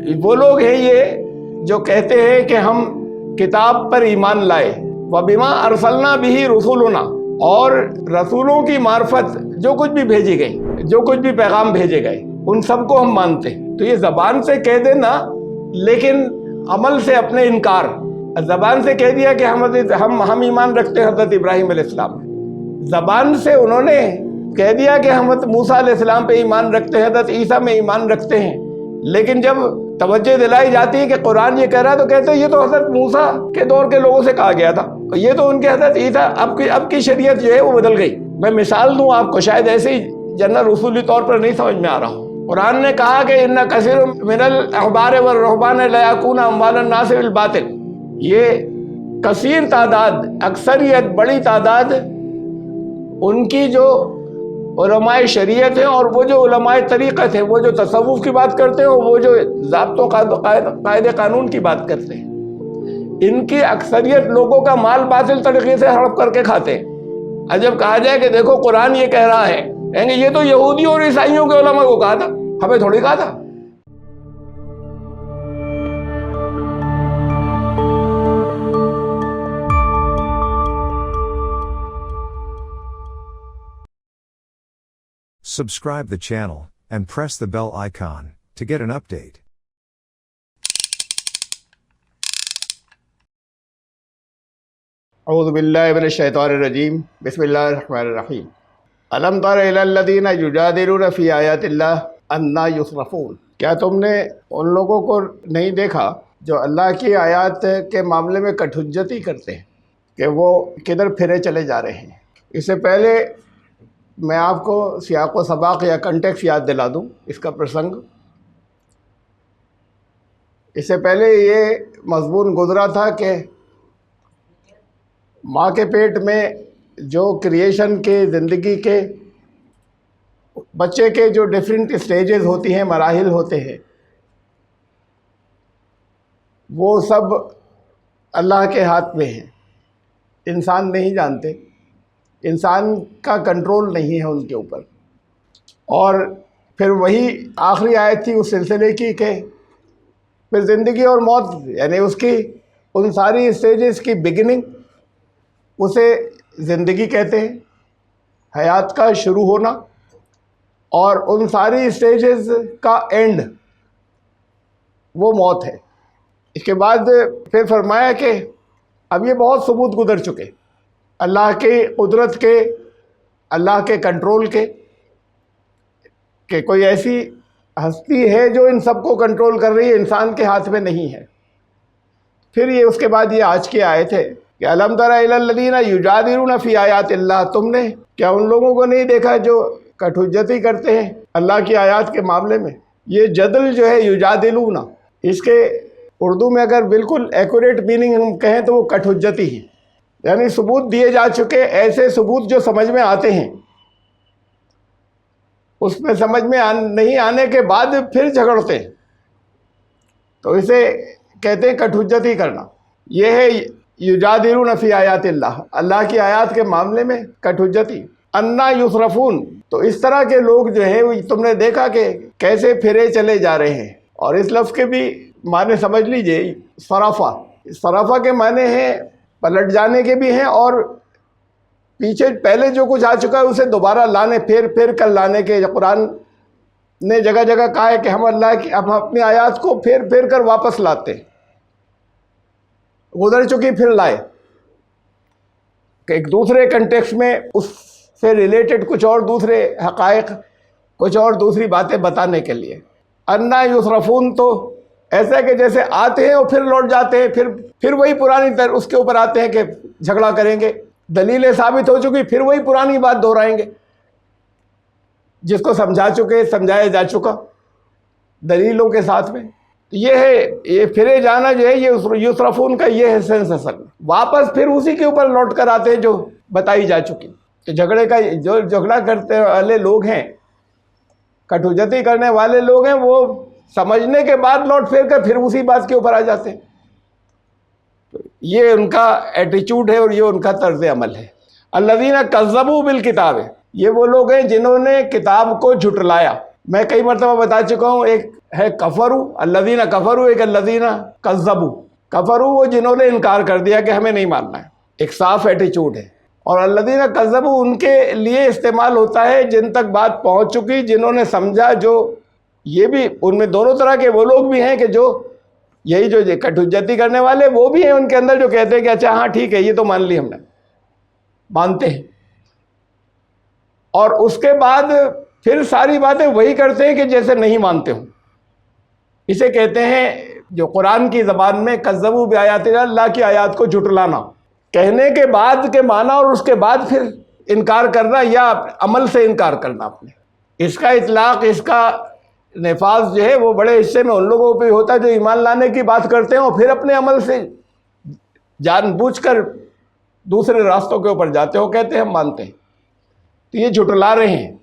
وہ لوگ ہیں یہ جو کہتے ہیں کہ ہم کتاب پر ایمان لائے، وَبِمَا أَرْسَلْنَا بِهِ رُسُلُنَا، اور رسولوں کی معرفت جو کچھ بھی بھیجی گئی، جو کچھ بھی پیغام بھیجے گئے، ان سب کو ہم مانتے ہیں۔ تو یہ زبان سے کہہ دینا لیکن عمل سے اپنے انکار۔ زبان سے کہہ دیا کہ ہم ایمان رکھتے ہیں حضرت ابراہیم علیہ السلام، زبان سے انہوں نے کہہ دیا کہ ہم حضرت موسیٰ علیہ السلام پہ ایمان رکھتے ہیں، حضرت عیسیٰ میں ایمان رکھتے ہیں، لیکن جب توجہ دلائی جاتی ہے کہ قرآن یہ کہہ رہا ہے تو کہتے ہیں یہ تو حضرت موسیٰ کے دور کے لوگوں سے کہا گیا تھا، یہ تو ان کے حضرت عیسیٰ اب کی شریعت جو ہے وہ بدل گئی۔ میں مثال دوں آپ کو، شاید ایسے ہی جنرل اصولی طور پر نہیں سمجھ میں آ رہا ہو۔ قرآن نے کہا کہ ان کثیر من الاحبار والرہبان لیأکلون اموال الناس بالباطل، یہ کثیر تعداد، اکثریت، بڑی تعداد ان کی جو علماء شریعت ہیں اور وہ جو علماء طریقت ہیں، وہ جو تصوف کی بات کرتے ہیں، وہ جو ضابطوں قاعدے قانون کی بات کرتے ہیں، ان کی اکثریت لوگوں کا مال باطل طریقے سے ہڑپ کر کے کھاتے ہیں۔ اور جب کہا جائے کہ دیکھو قرآن یہ کہہ رہا ہے، یعنی یہ تو یہودیوں اور عیسائیوں کے علماء کو کہا تھا، ہمیں تھوڑی کہا تھا۔ Subscribe the channel and press the bell icon to get an update. اعوذ باللہ من الشیطان الرجیم، بسم اللہ الرحمن الرحیم۔ الم تر الی الذین یجادلون فی آیات اللہ انا یصرفون، کیا تم نے ان لوگوں کو نہیں دیکھا جو اللہ کی آیات کے معاملے میں کٹ حجتی کرتے ہیں کہ وہ کدھر پھرے چلے جا رہے ہیں۔ اس سے پہلے میں آپ کو سیاق و سباق یا کنٹیکس یاد دلا دوں اس کا پرسنگ۔ اس سے پہلے یہ مضمون گزرا تھا کہ ماں کے پیٹ میں جو کریشن کے، زندگی کے، بچے کے جو ڈیفرنٹ اسٹیجز ہوتی ہیں، مراحل ہوتے ہیں، وہ سب اللہ کے ہاتھ میں ہیں، انسان نہیں جانتے، انسان کا کنٹرول نہیں ہے ان کے اوپر۔ اور پھر وہی آخری آیت تھی اس سلسلے کی کہ پھر زندگی اور موت، یعنی اس کی ان ساری اسٹیجز کی بگننگ، اسے زندگی کہتے ہیں، حیات کا شروع ہونا، اور ان ساری اسٹیجز کا اینڈ وہ موت ہے۔ اس کے بعد پھر فرمایا کہ اب یہ بہت ثبوت گزر چکے اللہ کی قدرت کے، اللہ کے کنٹرول کے، کہ کوئی ایسی ہستی ہے جو ان سب کو کنٹرول کر رہی ہے، انسان کے ہاتھ میں نہیں ہے۔ پھر یہ اس کے بعد یہ آج کی آیت ہے کہ الم تر الی الذین یجادلون فی آیات اللہ، تم نے کیا ان لوگوں کو نہیں دیکھا جو کٹ حجتی کرتے ہیں اللہ کی آیات کے معاملے میں۔ یہ جدل جو ہے یجادلون، اس کے اردو میں اگر بالکل ایکوریٹ میننگ ہم کہیں تو وہ کٹ حجتی ہے، یعنی ثبوت دیے جا چکے، ایسے ثبوت جو سمجھ میں آتے ہیں، اس میں سمجھ میں نہیں آنے کے بعد پھر جھگڑتے ہیں، تو اسے کہتے ہیں کٹ حجتی کرنا۔ یہ ہے یجادلون فی آیات اللہ، اللہ کی آیات کے معاملے میں کٹ حجتی۔ انا یصرفون، تو اس طرح کے لوگ جو ہیں تم نے دیکھا کہ کیسے پھرے چلے جا رہے ہیں۔ اور اس لفظ کے بھی معنی سمجھ لیجئے، صرفہ، صرفہ کے معنی ہیں پلٹ جانے کے بھی ہیں، اور پیچھے پہلے جو کچھ آ چکا ہے اسے دوبارہ لانے، پھر کر لانے کے۔ قرآن نے جگہ جگہ کہا ہے کہ ہم اپنی آیات کو پھر کر واپس لاتے ہیں، گزر چکی پھر لائے، کہ ایک دوسرے کنٹیکسٹ میں اس سے ریلیٹڈ کچھ اور دوسرے حقائق، کچھ اور دوسری باتیں بتانے کے لیے۔ انا یصرفون تو ایسا ہے کہ جیسے آتے ہیں اور پھر لوٹ جاتے ہیں، پھر وہی پرانی اس کے اوپر آتے ہیں کہ جھگڑا کریں گے، دلیلیں ثابت ہو چکی، پھر وہی پرانی بات دہرائیں گے جس کو سمجھایا جا چکا دلیلوں کے ساتھ میں۔ یہ ہے، یہ پھرے جانا جو ہے، یہ یصرفون کا یہ ہے سینس اصل، واپس پھر اسی کے اوپر لوٹ کر آتے ہیں جو بتائی جا چکی۔ تو جھگڑے کا جو جھگڑا کرتے والے لوگ ہیں، کٹ حجتی کرنے والے لوگ ہیں، وہ سمجھنے کے بعد لوٹ پھر اسی بات کے اوپر آ جاتے ہیں۔ یہ ان کا ایٹیچیوڈ ہے اور یہ ان کا طرز عمل ہے۔ الذین کذبوا بالکتاب، یہ وہ لوگ ہیں جنہوں نے کتاب کو جھٹلایا۔ میں کئی مرتبہ بتا چکا ہوں، ایک ہے کفرو، الذین کفرو، ایک الذین کذبوا۔ کفرو وہ جنہوں نے انکار کر دیا کہ ہمیں نہیں ماننا ہے، ایک صاف ایٹیچیوڈ ہے، اور الذین کذبوا ان کے لیے استعمال ہوتا ہے جن تک بات پہنچ چکی، جنہوں نے سمجھا، جو یہ بھی ان میں دونوں طرح کے وہ لوگ بھی ہیں کہ جو یہی جو کٹ حجتی کرنے والے وہ بھی ہیں ان کے اندر، جو کہتے ہیں کہ اچھا ہاں ٹھیک ہے یہ تو مان لی ہم نے، مانتے ہیں، اور اس کے بعد پھر ساری باتیں وہی کرتے ہیں کہ جیسے نہیں مانتے ہوں۔ اسے کہتے ہیں جو قرآن کی زبان میں کذبوا بآیات اللہ، اللہ کی آیات کو جھٹلانا، کہنے کے بعد کے معنی اور اس کے بعد پھر انکار کرنا یا عمل سے انکار کرنا اپنے۔ اس کا اطلاق، اس کا نفاذ جو ہے وہ بڑے حصے میں ان لوگوں پہ ہوتا ہے جو ایمان لانے کی بات کرتے ہیں اور پھر اپنے عمل سے جان بوجھ کر دوسرے راستوں کے اوپر جاتے ہو، کہتے ہیں ہم مانتے ہیں، تو یہ جھٹلا رہے ہیں۔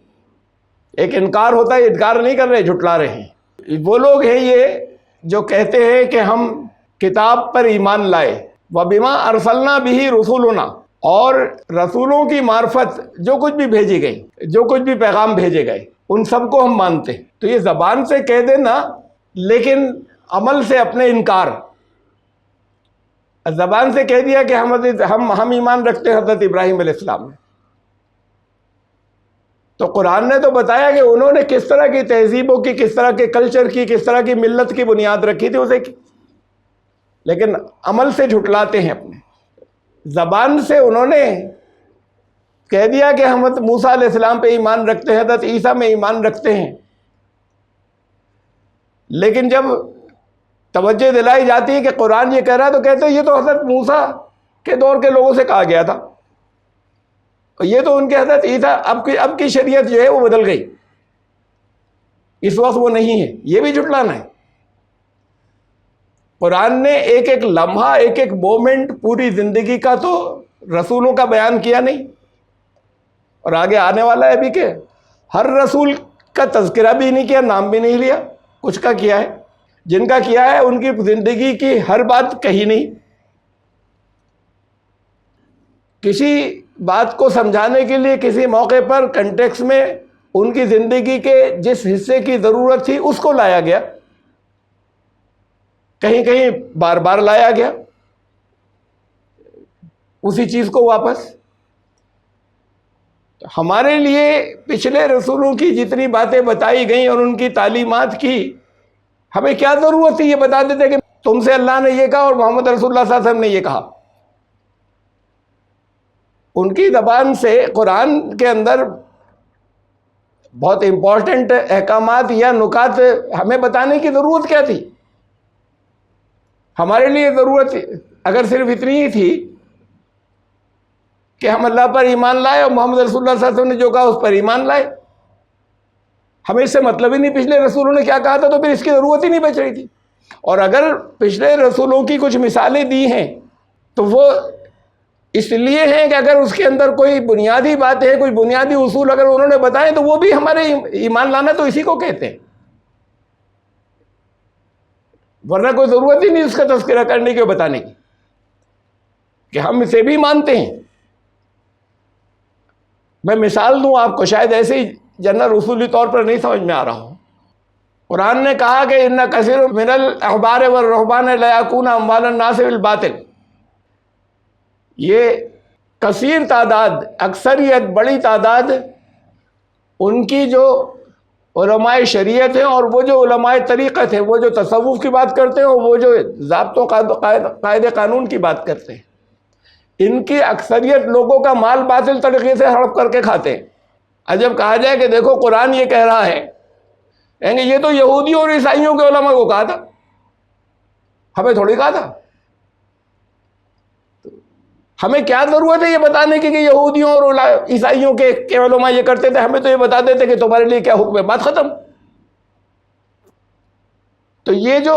ایک انکار ہوتا ہے، انکار نہیں کر رہے، جھٹلا رہے ہیں۔ وہ لوگ ہیں یہ جو کہتے ہیں کہ ہم کتاب پر ایمان لائے، وَبِمَا أَرْسَلْنَا بِهِ رُسُلُنَا، اور رسولوں کی معرفت جو کچھ بھی بھیجی گئی، جو کچھ بھی پیغام بھیجے گئے، ان سب کو ہم مانتے ہیں۔ تو یہ زبان سے کہہ دینا لیکن عمل سے اپنے انکار۔ زبان سے کہہ دیا کہ ہم ایمان رکھتے ہیں حضرت ابراہیم علیہ السلام میں، تو قرآن نے تو بتایا کہ انہوں نے کس طرح کی تہذیبوں کی، کس طرح کے کلچر کی، کس طرح کی ملت کی بنیاد رکھی تھی اسے کی، لیکن عمل سے جھٹلاتے ہیں اپنے۔ زبان سے انہوں نے کہہ دیا کہ ہم حضرت موسیٰ علیہ السلام پہ ایمان رکھتے ہیں، حضرت عیسیٰ میں ایمان رکھتے ہیں، لیکن جب توجہ دلائی جاتی ہے کہ قرآن یہ کہہ رہا ہے تو کہتے ہیں یہ تو حضرت موسیٰ کے دور کے لوگوں سے کہا گیا تھا، یہ تو ان کے حضرت عیسیٰ اب کی شریعت جو ہے وہ بدل گئی، اس وقت وہ نہیں ہے۔ یہ بھی جھٹلانا ہے۔ قرآن نے ایک ایک لمحہ، ایک ایک مومنٹ پوری زندگی کا تو رسولوں کا بیان کیا نہیں، اور آگے آنے والا ہے بھی کہ ہر رسول کا تذکرہ بھی نہیں کیا، نام بھی نہیں لیا، کچھ کا کیا ہے، جن کا کیا ہے ان کی زندگی کی ہر بات کہی نہیں۔ کسی بات کو سمجھانے کے لیے کسی موقع پر کنٹیکس میں ان کی زندگی کے جس حصے کی ضرورت تھی اس کو لایا گیا، کہیں کہیں بار بار لایا گیا اسی چیز کو واپس۔ ہمارے لیے پچھلے رسولوں کی جتنی باتیں بتائی گئیں اور ان کی تعلیمات کی، ہمیں کیا ضرورت تھی یہ بتا دیتے کہ تم سے اللہ نے یہ کہا اور محمد رسول اللہ صلی اللہ علیہ وسلم نے یہ کہا۔ ان کی زبان سے قرآن کے اندر بہت امپورٹنٹ احکامات یا نکات ہمیں بتانے کی ضرورت کیا تھی؟ ہمارے لیے ضرورت اگر صرف اتنی ہی تھی کہ ہم اللہ پر ایمان لائے اور محمد رسول اللہ صلی اللہ علیہ وسلم نے جو کہا اس پر ایمان لائے، ہمیں اس سے مطلب ہی نہیں پچھلے رسولوں نے کیا کہا تھا، تو پھر اس کی ضرورت ہی نہیں بچ رہی تھی۔ اور اگر پچھلے رسولوں کی کچھ مثالیں دی ہیں تو وہ اس لیے ہیں کہ اگر اس کے اندر کوئی بنیادی بات ہے، کوئی بنیادی اصول اگر انہوں نے بتائے تو وہ بھی ہمارے ایمان لانا تو اسی کو کہتے ہیں، ورنہ کوئی ضرورت ہی نہیں اس کا تذکرہ کرنے کی، بتانے کی کہ ہم اسے بھی مانتے ہیں۔ میں مثال دوں آپ کو، شاید ایسے ہی جنرل اصولی طور پر نہیں سمجھ میں آ رہا ہو۔ قرآن نے کہا کہ ان کثیر من الاحبار والرہبان لیأکلون اموال الناس بالباطل، یہ کثیر تعداد، اکثریت، بڑی تعداد ان کی جو علماء شریعت ہیں اور وہ جو علماء طریقت ہیں، وہ جو تصوف کی بات کرتے ہیں اور وہ جو ضابطوں قاعدے قانون کی بات کرتے ہیں، ان کی اکثریت لوگوں کا مال باطل طریقے سے ہڑپ کر کے کھاتے ہیں۔ اور جب کہا جائے کہ دیکھو قرآن یہ کہہ رہا ہے، کہیں گے یہ تو یہودیوں اور عیسائیوں کے علماء کو کہا تھا، ہمیں تھوڑی کہا تھا۔ ہمیں کیا ضرورت ہے یہ بتانے کی کہ یہودیوں اور عیسائیوں کے علماء یہ کرتے تھے، ہمیں تو یہ بتا دیتے کہ تمہارے لیے کیا حکم ہے، بات ختم۔ تو یہ جو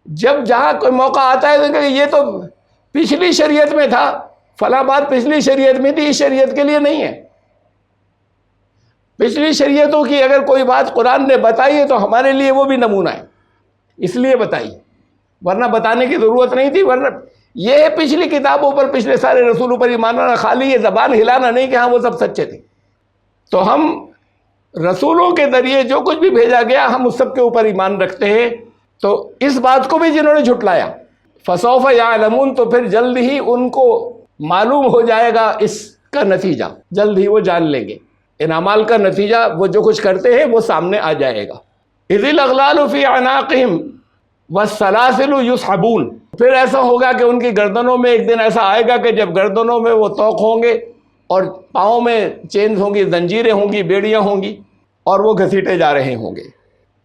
جب جہاں کوئی موقع آتا ہے کہ یہ تو پچھلی شریعت میں تھا، فلاں بات پچھلی شریعت میں تھی، اس شریعت کے لیے نہیں ہے۔ پچھلی شریعتوں کی اگر کوئی بات قرآن نے بتائی ہے تو ہمارے لیے وہ بھی نمونہ ہے، اس لیے بتائی، ورنہ بتانے کی ضرورت نہیں تھی۔ ورنہ یہ ہے پچھلی کتابوں پر، پچھلے سارے رسولوں پر ایمان لانا، خالی یہ زبان ہلانا نہیں کہ ہاں وہ سب سچے تھے۔ تو ہم رسولوں کے ذریعے جو کچھ بھی بھیجا گیا ہم اس سب کے اوپر ایمان رکھتے ہیں. تو اس بات کو بھی جنہوں نے جھٹلایا فسوف یعلمون، تو پھر جلد ہی ان کو معلوم ہو جائے گا اس کا نتیجہ، جلد ہی وہ جان لیں گے ان اعمال کا نتیجہ. وہ جو کچھ کرتے ہیں وہ سامنے آ جائے گا. اذ الاغلال فی اعناقہم والسلاسل یسحبون، پھر ایسا ہوگا کہ ان کی گردنوں میں ایک دن ایسا آئے گا کہ جب گردنوں میں وہ طوق ہوں گے اور پاؤں میں چینز ہوں گی، زنجیریں ہوں گی، بیڑیاں ہوں گی، اور وہ گھسیٹے جا رہے ہوں گے،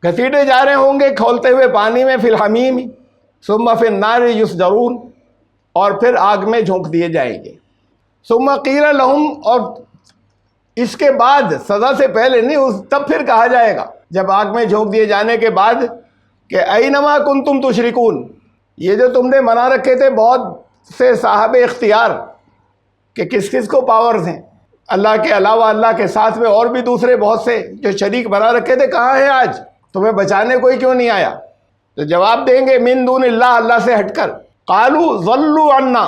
گھسیٹے جا رہے ہوں گے کھولتے ہوئے پانی میں، فی الحمیم ثم فی النار یسجرون، اور پھر آگ میں جھونک دیے جائیں گے. ثم قیل لہم، اور اس کے بعد سزا سے پہلے نہیں، تب پھر کہا جائے گا جب آگ میں جھونک دیے جانے کے بعد کہ اینما کنتم تشرکون، یہ جو تم نے بنا رکھے تھے بہت سے صاحب اختیار کہ کس کس کو پاورز ہیں اللہ کے علاوہ، اللہ کے ساتھ میں اور بھی دوسرے بہت سے جو شریک بنا رکھے تھے، کہاں ہیں آج؟ تمہیں بچانے کوئی کیوں نہیں آیا؟ تو جواب دیں گے من دون اللہ، اللہ سے ہٹ کر، قالوا ضلوا عنا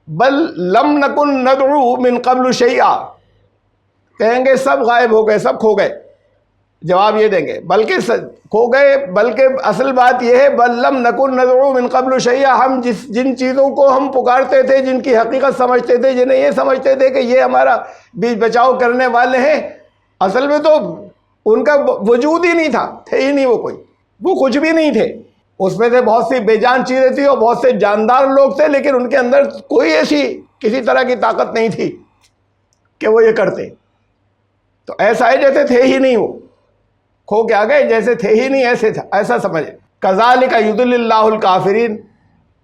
بل لم نکن ندعو من قبل شیئا، کہیں گے سب غائب ہو گئے، سب کھو گئے. جواب یہ دیں گے بلکہ کھو گئے، بلکہ اصل بات یہ ہے بل لم نکن ندعو من قبل شیئا، ہم جن چیزوں کو ہم پکارتے تھے، جن کی حقیقت سمجھتے تھے، جنہیں یہ سمجھتے تھے کہ یہ ہمارا بیچ بچاؤ کرنے والے ہیں، اصل میں تو ان کا وجود ہی نہیں تھا، تھے ہی نہیں وہ کوئی، وہ کچھ بھی نہیں تھے. اس میں سے بہت سی بے جان چیزیں تھیں اور بہت سے جاندار لوگ تھے، لیکن ان کے اندر کوئی ایسی کسی طرح کی طاقت نہیں تھی کہ وہ یہ کرتے. تو ایسا ہے جیسے تھے ہی نہیں، وہ کھو کے آ گئے، جیسے تھے ہی نہیں ایسے تھا، ایسا سمجھے. کذالک یضل اللہ الکافرین،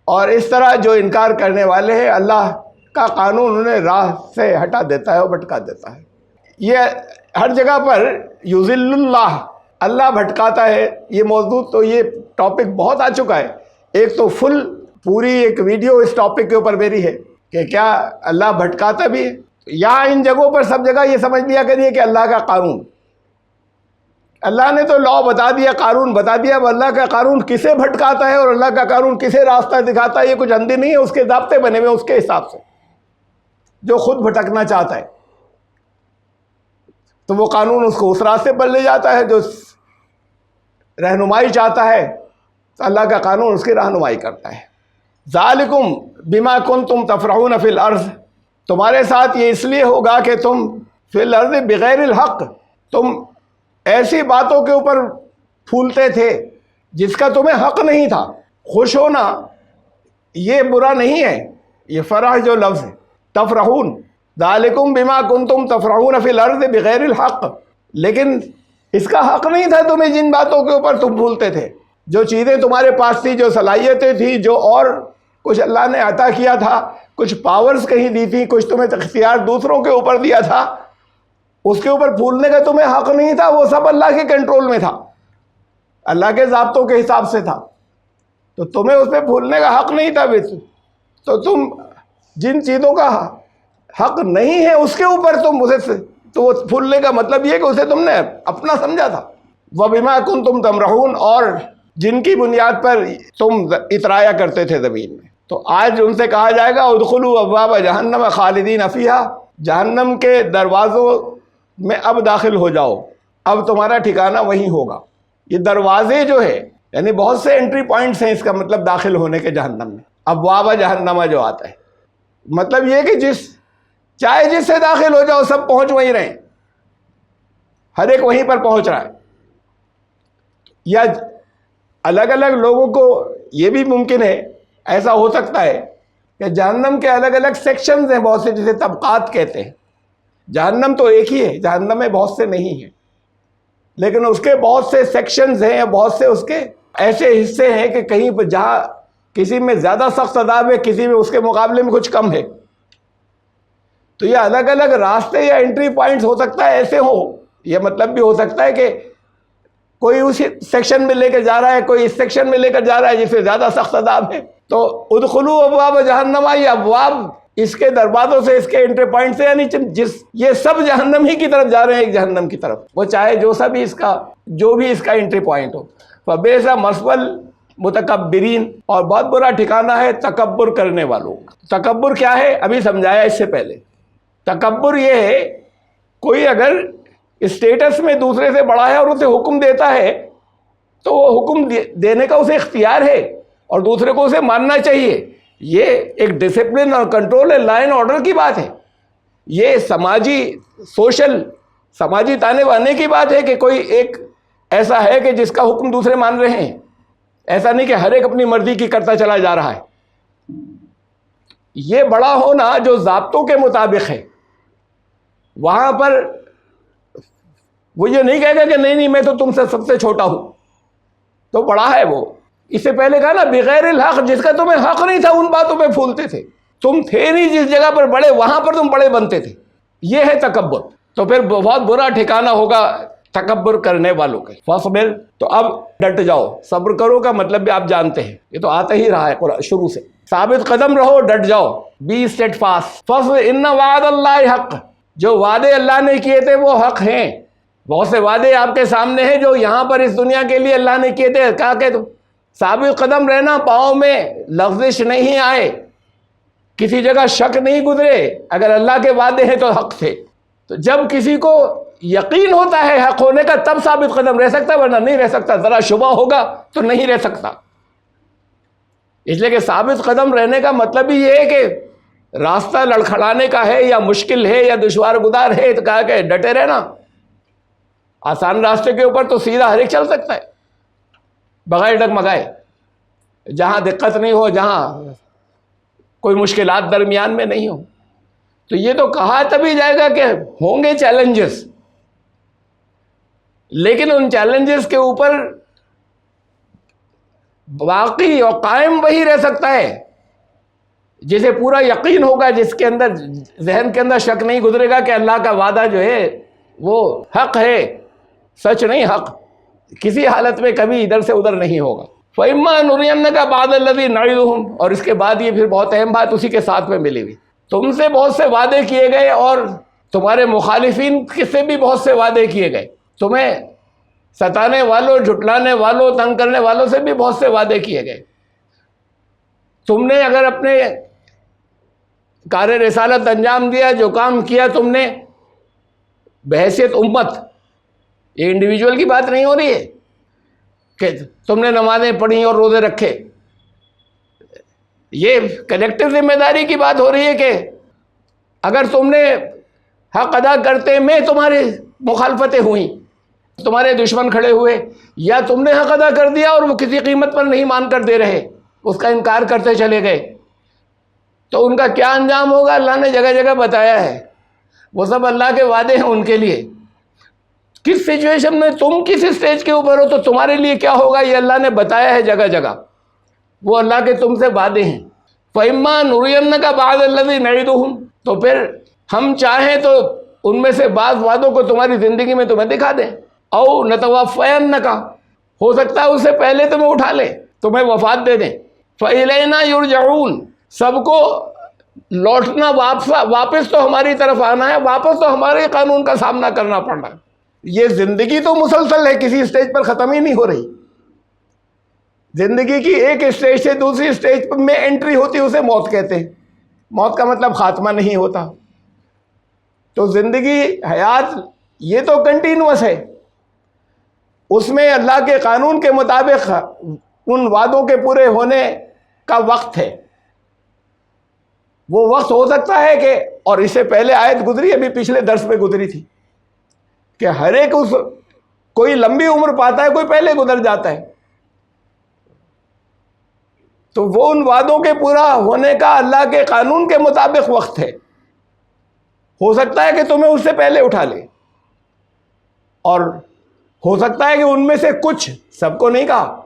اور اس طرح جو انکار کرنے والے ہیں اللہ کا قانون انہیں راہ سے ہٹا دیتا ہے اور بھٹکا دیتا ہے. یہ ہر جگہ پر یضل اللہ، اللہ بھٹکاتا ہے. یہ موضوع تو یہ ٹاپک بہت آ چکا ہے، ایک تو پوری ایک ویڈیو اس ٹاپک کے اوپر میری ہے کہ کیا اللہ بھٹکاتا بھی ہے. یہاں ان جگہوں پر سب جگہ یہ سمجھ لیا کریے کہ اللہ کا قانون، اللہ نے تو لا بتا دیا، قانون بتا دیا، اب اللہ کا قانون کسے بھٹکاتا ہے اور اللہ کا قانون کسے راستہ دکھاتا ہے یہ کچھ اندھی نہیں ہے. اس کے ضابطے بنے ہوئے اس کے حساب سے، جو خود بھٹکنا چاہتا ہے تو وہ قانون اس کو اس راستے پر لے جاتا ہے، جو رہنمائی چاہتا ہے تو اللہ کا قانون اس کی رہنمائی کرتا ہے. ذالکم بما کنتم تفرحون فی الارض، تمہارے ساتھ یہ اس لیے ہوگا کہ تم فی الارض بغیر الحق، تم ایسی باتوں کے اوپر پھولتے تھے جس کا تمہیں حق نہیں تھا. خوش ہونا یہ برا نہیں ہے، یہ فرح جو لفظ ہے تفرحون، ذالکم بما کنتم تفرحون فی الارض بغیر الحق، لیکن اس کا حق نہیں تھا تمہیں جن باتوں کے اوپر تم بھولتے تھے. جو چیزیں تمہارے پاس تھی، جو صلاحیتیں تھیں، جو اور کچھ اللہ نے عطا کیا تھا، کچھ پاورز کہیں دی تھی، کچھ تمہیں اختیار دوسروں کے اوپر دیا تھا، اس کے اوپر پھولنے کا تمہیں حق نہیں تھا. وہ سب اللہ کے کنٹرول میں تھا، اللہ کے ضابطوں کے حساب سے تھا، تو تمہیں اس پہ پھولنے کا حق نہیں تھا. تو تم جن چیزوں کا حق نہیں ہے اس کے اوپر تم اسے، تو وہ پھولنے کا مطلب یہ کہ اسے تم نے اپنا سمجھا تھا. وَبِمَا كُنْتُمْ تَمْرَحُونَ، اور جن کی بنیاد پر تم اترایا کرتے تھے زمین میں. تو آج ان سے کہا جائے گا ادخلوا ابواب جہنم خالدین فیہا، جہنم کے دروازوں میں اب داخل ہو جاؤ، اب تمہارا ٹھکانہ وہیں ہوگا. یہ دروازے جو ہے یعنی بہت سے انٹری پوائنٹس ہیں، اس کا مطلب داخل ہونے کے جہنم میں. ابواب جہنم جو آتا ہے مطلب یہ کہ چاہے جس سے داخل ہو جاؤ سب پہنچ وہیں رہیں، ہر ایک وہیں پر پہنچ رہا ہے. یا الگ الگ لوگوں کو یہ بھی ممکن ہے، ایسا ہو سکتا ہے کہ جہنم کے الگ الگ سیکشنز ہیں بہت سے، جسے طبقات کہتے ہیں. جہنم تو ایک ہی ہے، جہنم میں بہت سے نہیں ہیں، لیکن اس کے بہت سے سیکشنز ہیں، بہت سے اس کے ایسے حصے ہیں کہ کہیں پر جہاں کسی میں زیادہ سخت عذاب ہے، کسی میں اس کے مقابلے میں کچھ کم ہے. تو یہ الگ الگ راستے یا انٹری پوائنٹس ہو سکتا ہے ایسے ہوں. یہ مطلب بھی ہو سکتا ہے کہ کوئی اس سیکشن میں لے کر جا رہا ہے، کوئی اس سیکشن میں لے کر جا رہا ہے جس سے زیادہ سخت عذاب ہے. تو ادخلوا ابواب جہنم، یہ ابواب اس کے دروازوں سے، اس کے انٹری پوائنٹ سے، یعنی یہ سب جہنم ہی کی طرف جا رہے ہیں، ایک جہنم کی طرف، وہ چاہے جو بھی اس کا انٹری پوائنٹ ہو. فبئس مثوى المتکبرین، اور بہت برا ٹھکانہ ہے تکبر کرنے والوں. تکبر کیا ہے ابھی سمجھایا اس سے پہلے. تکبر یہ ہے کوئی اگر اسٹیٹس میں دوسرے سے بڑا ہے اور اسے حکم دیتا ہے تو وہ حکم دینے کا اسے اختیار ہے اور دوسرے کو اسے ماننا چاہیے. یہ ایک ڈسپلن اور کنٹرول ہے، لا اینڈ آرڈر کی بات ہے. یہ سماجی تانے بانے کی بات ہے کہ کوئی ایک ایسا ہے کہ جس کا حکم دوسرے مان رہے ہیں. ایسا نہیں کہ ہر ایک اپنی مرضی کی کرتا چلا جا رہا ہے. یہ بڑا ہونا جو ضابطوں کے مطابق ہے، وہاں پر وہ یہ نہیں کہے گا کہ نہیں میں تو تم سے سب سے چھوٹا ہوں تو بڑا ہے وہ. اس سے پہلے کہا نا بغیر الحق، جس کا تمہیں حق نہیں تھا ان باتوں پہ پھولتے تھے. تم تھے نہیں جس جگہ پر بڑے، وہاں پر تم بڑے بنتے تھے. یہ ہے تکبر. تو پھر بہت برا ٹھکانہ ہوگا تکبر کرنے والوں کے. فاصبر، تو اب ڈٹ جاؤ. صبر کرو کا مطلب بھی آپ جانتے ہیں، یہ تو آتا ہی رہا ہے قرآن شروع سے. ثابت قدم رہو، ڈٹ جاؤ. Be steadfast. فاصبر ان وعد اللہ حق، جو وعدے اللہ نے کیے تھے وہ حق ہیں. بہت سے وعدے آپ کے سامنے ہیں جو یہاں پر اس دنیا کے لیے اللہ نے کیے تھے. کہا کہ ثابت قدم رہنا، پاؤں میں لغزش نہیں آئے، کسی جگہ شک نہیں گزرے. اگر اللہ کے وعدے ہیں تو حق تھے. تو جب کسی کو یقین ہوتا ہے حق ہونے کا تب ثابت قدم رہ سکتا، ورنہ نہیں رہ سکتا. ذرا شبہ ہوگا تو نہیں رہ سکتا. اس لیے کہ ثابت قدم رہنے کا مطلب ہی یہ ہے کہ راستہ لڑکھڑانے کا ہے یا مشکل ہے یا دشوار گزار ہے تو کہا کہ ڈٹے رہنا. آسان راستے کے اوپر تو سیدھا ہر ایک چل سکتا ہے بغیر ڈگمگائے. جہاں دقت نہیں ہو، جہاں کوئی مشکلات درمیان میں نہیں ہو. تو یہ تو کہا تبھی جائے گا کہ ہوں گے چیلنجز، لیکن ان چیلنجز کے اوپر باقی اور قائم وہی رہ سکتا ہے جسے پورا یقین ہوگا، جس کے اندر ذہن کے اندر شک نہیں گزرے گا کہ اللہ کا وعدہ جو ہے وہ حق ہے، سچ نہیں حق. کسی حالت میں کبھی ادھر سے ادھر نہیں ہوگا. فَإِمَّا نُرِيَنَّكَ بَعْضَ الَّذِي نَعِدُهُمْ، اور اس کے بعد یہ پھر بہت اہم بات اسی کے ساتھ میں ملی ہوئی. تم سے بہت سے وعدے کیے گئے اور تمہارے مخالفین سے بھی بہت سے وعدے کیے گئے. تمہیں ستانے والوں، جھٹلانے والوں، تنگ کرنے والوں سے بھی بہت سے وعدے کیے گئے. تم نے اگر اپنے کار رسالت انجام دیا، جو کام کیا تم نے بحیثیت امت، یہ انڈیویجول کی بات نہیں ہو رہی ہے کہ تم نے نمازیں پڑھی اور روزے رکھے. یہ کلیکٹیو ذمہ داری کی بات ہو رہی ہے کہ اگر تم نے حق ادا کرتے میں تمہاری مخالفتیں ہوئیں، تمہارے دشمن کھڑے ہوئے، یا تم نے حق ادا کر دیا اور وہ کسی قیمت پر نہیں مان کر دے رہے، اس کا انکار کرتے چلے گئے، تو ان کا کیا انجام ہوگا اللہ نے جگہ جگہ بتایا ہے. وہ سب اللہ کے وعدے ہیں ان کے لیے. کس سچویشن میں تم کس اسٹیج کے اوپر ہو تو تمہارے لیے کیا ہوگا یہ اللہ نے بتایا ہے جگہ جگہ. وہ اللہ کے تم سے وعدے ہیں. فَإِمَّا نُرِيَنَّكَ بَعْضَ الَّذِي نَعِدُهُمْ، تو پھر ہم چاہیں تو ان میں سے بعض وعدوں کو تمہاری زندگی میں تمہیں دکھا دیں. او نَتَوَفَّيَنَّكَ، ہو سکتا ہے اس سے پہلے تمہیں اٹھا لیں، تمہیں وفات دے دیں. فَإِلَيْنَا يُرْجَعُونَ، سب کو لوٹنا واپس تو ہماری طرف آنا ہے، واپس تو ہمارے قانون کا سامنا کرنا پڑ رہا ہے. یہ زندگی تو مسلسل ہے، کسی اسٹیج پر ختم ہی نہیں ہو رہی. زندگی کی ایک اسٹیج سے دوسری اسٹیج میں انٹری ہوتی، اسے موت کہتے ہیں. موت کا مطلب خاتمہ نہیں ہوتا. تو زندگی، حیات یہ تو کنٹینوس ہے، اس میں اللہ کے قانون کے مطابق ان وعدوں کے پورے ہونے کا وقت ہے. وہ وقت ہو سکتا ہے کہ، اور اس سے پہلے آیت گزری، ابھی پچھلے درس میں گزری تھی، کہ ہر ایک کوئی لمبی عمر پاتا ہے، کوئی پہلے گزر جاتا ہے. تو وہ ان وعدوں کے پورا ہونے کا اللہ کے قانون کے مطابق وقت ہے. ہو سکتا ہے کہ تمہیں اس سے پہلے اٹھا لے، اور ہو سکتا ہے کہ ان میں سے کچھ، سب کو نہیں کہا،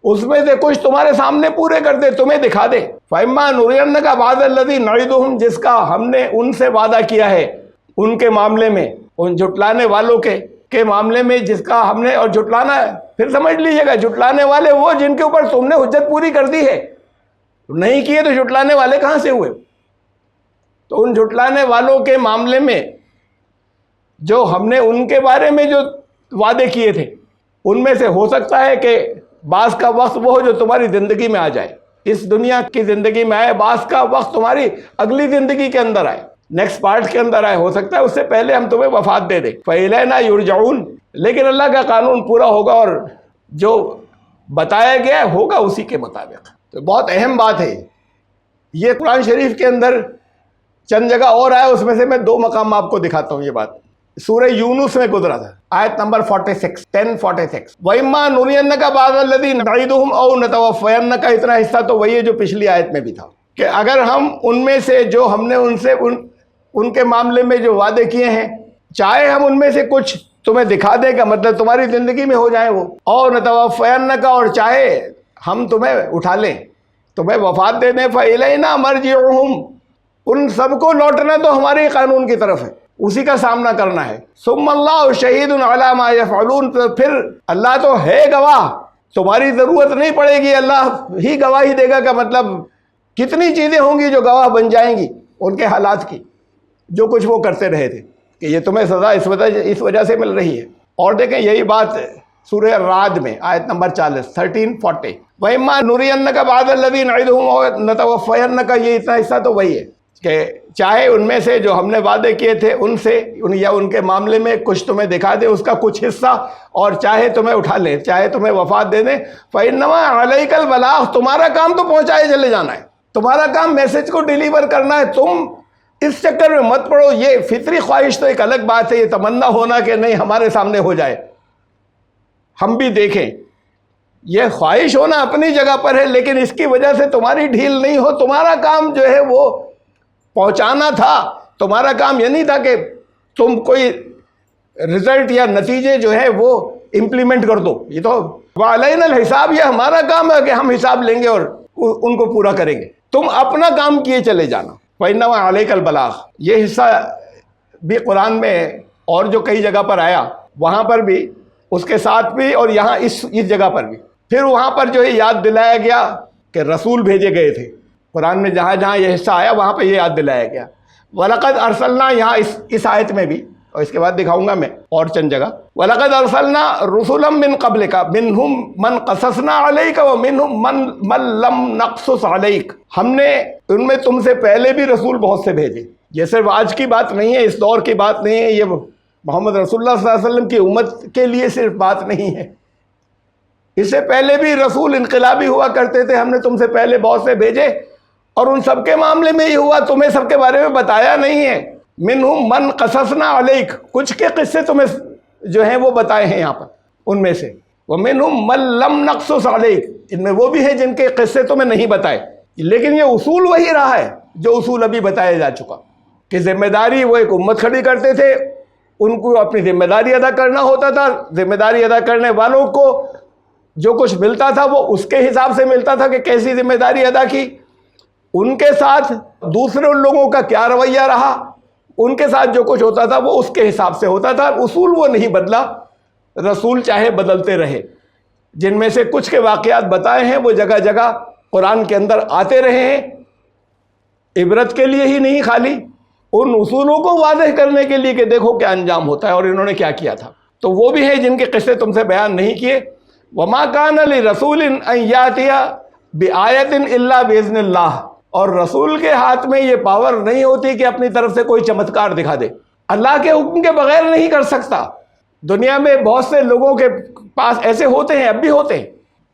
اس میں سے کچھ تمہارے سامنے پورے کر دے، تمہیں دکھا دے. فَإِمَّا نُرِيَنَّكَ بَعْضَ الَّذِي نَعِدُهُمْ، جس کا ہم نے ان سے وعدہ کیا ہے ان کے معاملے میں، ان جھٹلانے والوں کے معاملے میں جس کا ہم نے، اور جھٹلانا پھر سمجھ لیجیے گا، جھٹلانے والے وہ جن کے اوپر تم نے حجت پوری کر دی ہے. نہیں کیے تو جھٹلانے والے کہاں سے ہوئے؟ تو ان جھٹلانے والوں کے معاملے میں جو ہم نے ان کے بارے میں جو وعدے کیے تھے، ان میں سے ہو سکتا ہے کہ بعض کا وقت وہ ہو جو تمہاری زندگی میں آ جائے، اس دنیا کی زندگی میں آئے، بعض کا وقت تمہاری اگلی زندگی کے اندر آئے. نیکسٹ پارٹ کے اندر آئے، ہو سکتا ہے اس سے پہلے ہم تمہیں وفات دے دیں. فَإِلَيْنَا يُرْجَعُونَ، لیکن اللہ کا قانون پورا ہوگا اور جو بتایا گیا ہوگا اسی کے مطابق. تو بہت اہم بات ہے یہ. قرآن شریف کے اندر چند جگہ اور آیا، اس میں سے میں 2 مقام آپ کو دکھاتا ہوں. یہ بات سورہ یونس میں گزرا تھا، آیت نمبر 1046. وَإِمَّا نُرِيَنَّكَ بَعْضَ الَّذِي نَعِدُهُمْ أَوْ نَتَوَفَّيَنَّكَ، اتنا حصہ تو وہی ہے جو پچھلی آیت میں بھی تھا کہ اگر ہم ان میں سے جو ہم نے ان کے معاملے میں جو وعدے کیے ہیں، چاہے ہم ان میں سے کچھ تمہیں دکھا دیں، کا مطلب تمہاری زندگی میں ہو جائیں وہ، اور نتوفینک، اور چاہے ہم تمہیں اٹھا لیں، تمہیں وفات دے دیں. فإلینا مرجعہم، ان سب کو لوٹنا تو ہمارے قانون کی طرف ہے، اسی کا سامنا کرنا ہے. ثم اللہ شہید علی ما یفعلون، تو پھر اللہ تو ہے گواہ، تمہاری ضرورت نہیں پڑے گی، اللہ ہی گواہی دے گا. کا مطلب کتنی چیزیں ہوں گی جو گواہ بن جائیں گی ان کے حالات کی، جو کچھ وہ کرتے رہے تھے، کہ یہ تمہیں سزا اس وجہ سے مل رہی ہے. اور دیکھیں یہی بات سورہ الرعد میں آیت نمبر 40 1340. وَإِمَّا نُرِيَنَّكَ بَعْضَ الَّذِي نَعِدُهُمْ أَوْ نَتَوَفَّيَنَّكَ، یہ اتنا حصہ تو وہی ہے کہ چاہے ان میں سے جو ہم نے وعدے کیے تھے ان سے یا ان کے معاملے میں کچھ تمہیں دکھا دے اس کا کچھ حصہ، اور چاہے تمہیں اٹھا لیں، چاہے تمہیں وفات دے دیں. فَإِنَّمَا عَلَيْكَ الْبَلَاغُ، تمہارا کام تو پہنچائے چلے جانا ہے، تمہارا کام میسج کو ڈیلیور کرنا ہے. تم اس چکر میں مت پڑو. یہ فطری خواہش تو ایک الگ بات ہے، یہ تمنا ہونا کہ نہیں ہمارے سامنے ہو جائے، ہم بھی دیکھیں، یہ خواہش ہونا اپنی جگہ پر ہے، لیکن اس کی وجہ سے تمہاری ڈھیل نہیں ہو. تمہارا کام جو ہے وہ پہنچانا تھا، تمہارا کام یہ نہیں تھا کہ تم کوئی رزلٹ یا نتیجے جو ہے وہ امپلیمنٹ کر دو. یہ تو وعلینا الحساب، یہ ہمارا کام ہے کہ ہم حساب لیں گے اور ان کو پورا کریں گے. تم اپنا کام کیے چلے جانا. فَإِنَّمَا عَلَيْكَ الْبَلَاغُ، یہ حصہ بھی قرآن میں اور جو کئی جگہ پر آیا، وہاں پر بھی، اس کے ساتھ بھی، اور یہاں اس جگہ پر بھی. پھر وہاں پر جو ہے یاد دلایا گیا کہ رسول بھیجے گئے تھے. قرآن میں جہاں جہاں یہ حصہ آیا وہاں پہ یہ یاد دلایا گیا. وَلَقَدْ أَرْسَلْنَا، یہاں اس آیت میں بھی، اور اس کے بعد دکھاؤں گا میں اور چند جگہ. وَلَقَدْ أَرْسَلْنَا رُسُلًا مِّن قَبْلِكَ مِنْهُمْ مَنْ قَصَصْنَا عَلَيْكَ وَمِنْهُمْ مَنْ لَمْ نَقْصُصْ عَلَيْكَ، ہم نے ان میں تم سے پہلے بھی رسول بہت سے بھیجے. یہ صرف آج کی بات نہیں ہے، اس دور کی بات نہیں ہے، یہ محمد رسول اللہ صلی اللہ علیہ وسلم کی امت کے لیے صرف بات نہیں ہے. اس سے پہلے بھی رسول انقلابی ہوا کرتے تھے، ہم نے تم سے پہلے بہت سے بھیجے، اور ان سب کے معاملے میں یہ ہوا، تمہیں سب کے بارے میں بتایا نہیں ہے. منہم من قصصنا علیک، کچھ کے قصے تمہیں جو ہیں وہ بتائے ہیں یہاں پر ان میں سے. ومنہم من لم نقصص علیک، ان میں وہ بھی ہیں جن کے قصے تمہیں نہیں بتائے. لیکن یہ اصول وہی رہا ہے جو اصول ابھی بتایا جا چکا، کہ ذمہ داری وہ ایک امت کھڑی کرتے تھے، ان کو اپنی ذمہ داری ادا کرنا ہوتا تھا. ذمہ داری ادا کرنے والوں کو جو کچھ ملتا تھا وہ اس کے حساب سے ملتا تھا کہ کیسی ذمہ داری ادا کی. ان کے ساتھ دوسرے لوگوں کا کیا رویہ رہا، ان کے ساتھ جو کچھ ہوتا تھا وہ اس کے حساب سے ہوتا تھا. اصول وہ نہیں بدلا، رسول چاہے بدلتے رہے. جن میں سے کچھ کے واقعات بتائے ہیں وہ جگہ جگہ قرآن کے اندر آتے رہے ہیں، عبرت کے لیے ہی نہیں، خالی ان اصولوں کو واضح کرنے کے لیے کہ دیکھو کیا انجام ہوتا ہے اور انہوں نے کیا کیا تھا. تو وہ بھی ہیں جن کے قصے تم سے بیان نہیں کیے. وَمَا كَانَ لِرَسُولٍ أَن يَأْتِيَ بِآيَةٍ إِلَّا بِإِذْنِ اللَّهِ، اور رسول کے ہاتھ میں یہ پاور نہیں ہوتی کہ اپنی طرف سے کوئی چمتکار دکھا دے، اللہ کے حکم کے بغیر نہیں کر سکتا. دنیا میں بہت سے لوگوں کے پاس ایسے ہوتے ہیں، اب بھی ہوتے ہیں،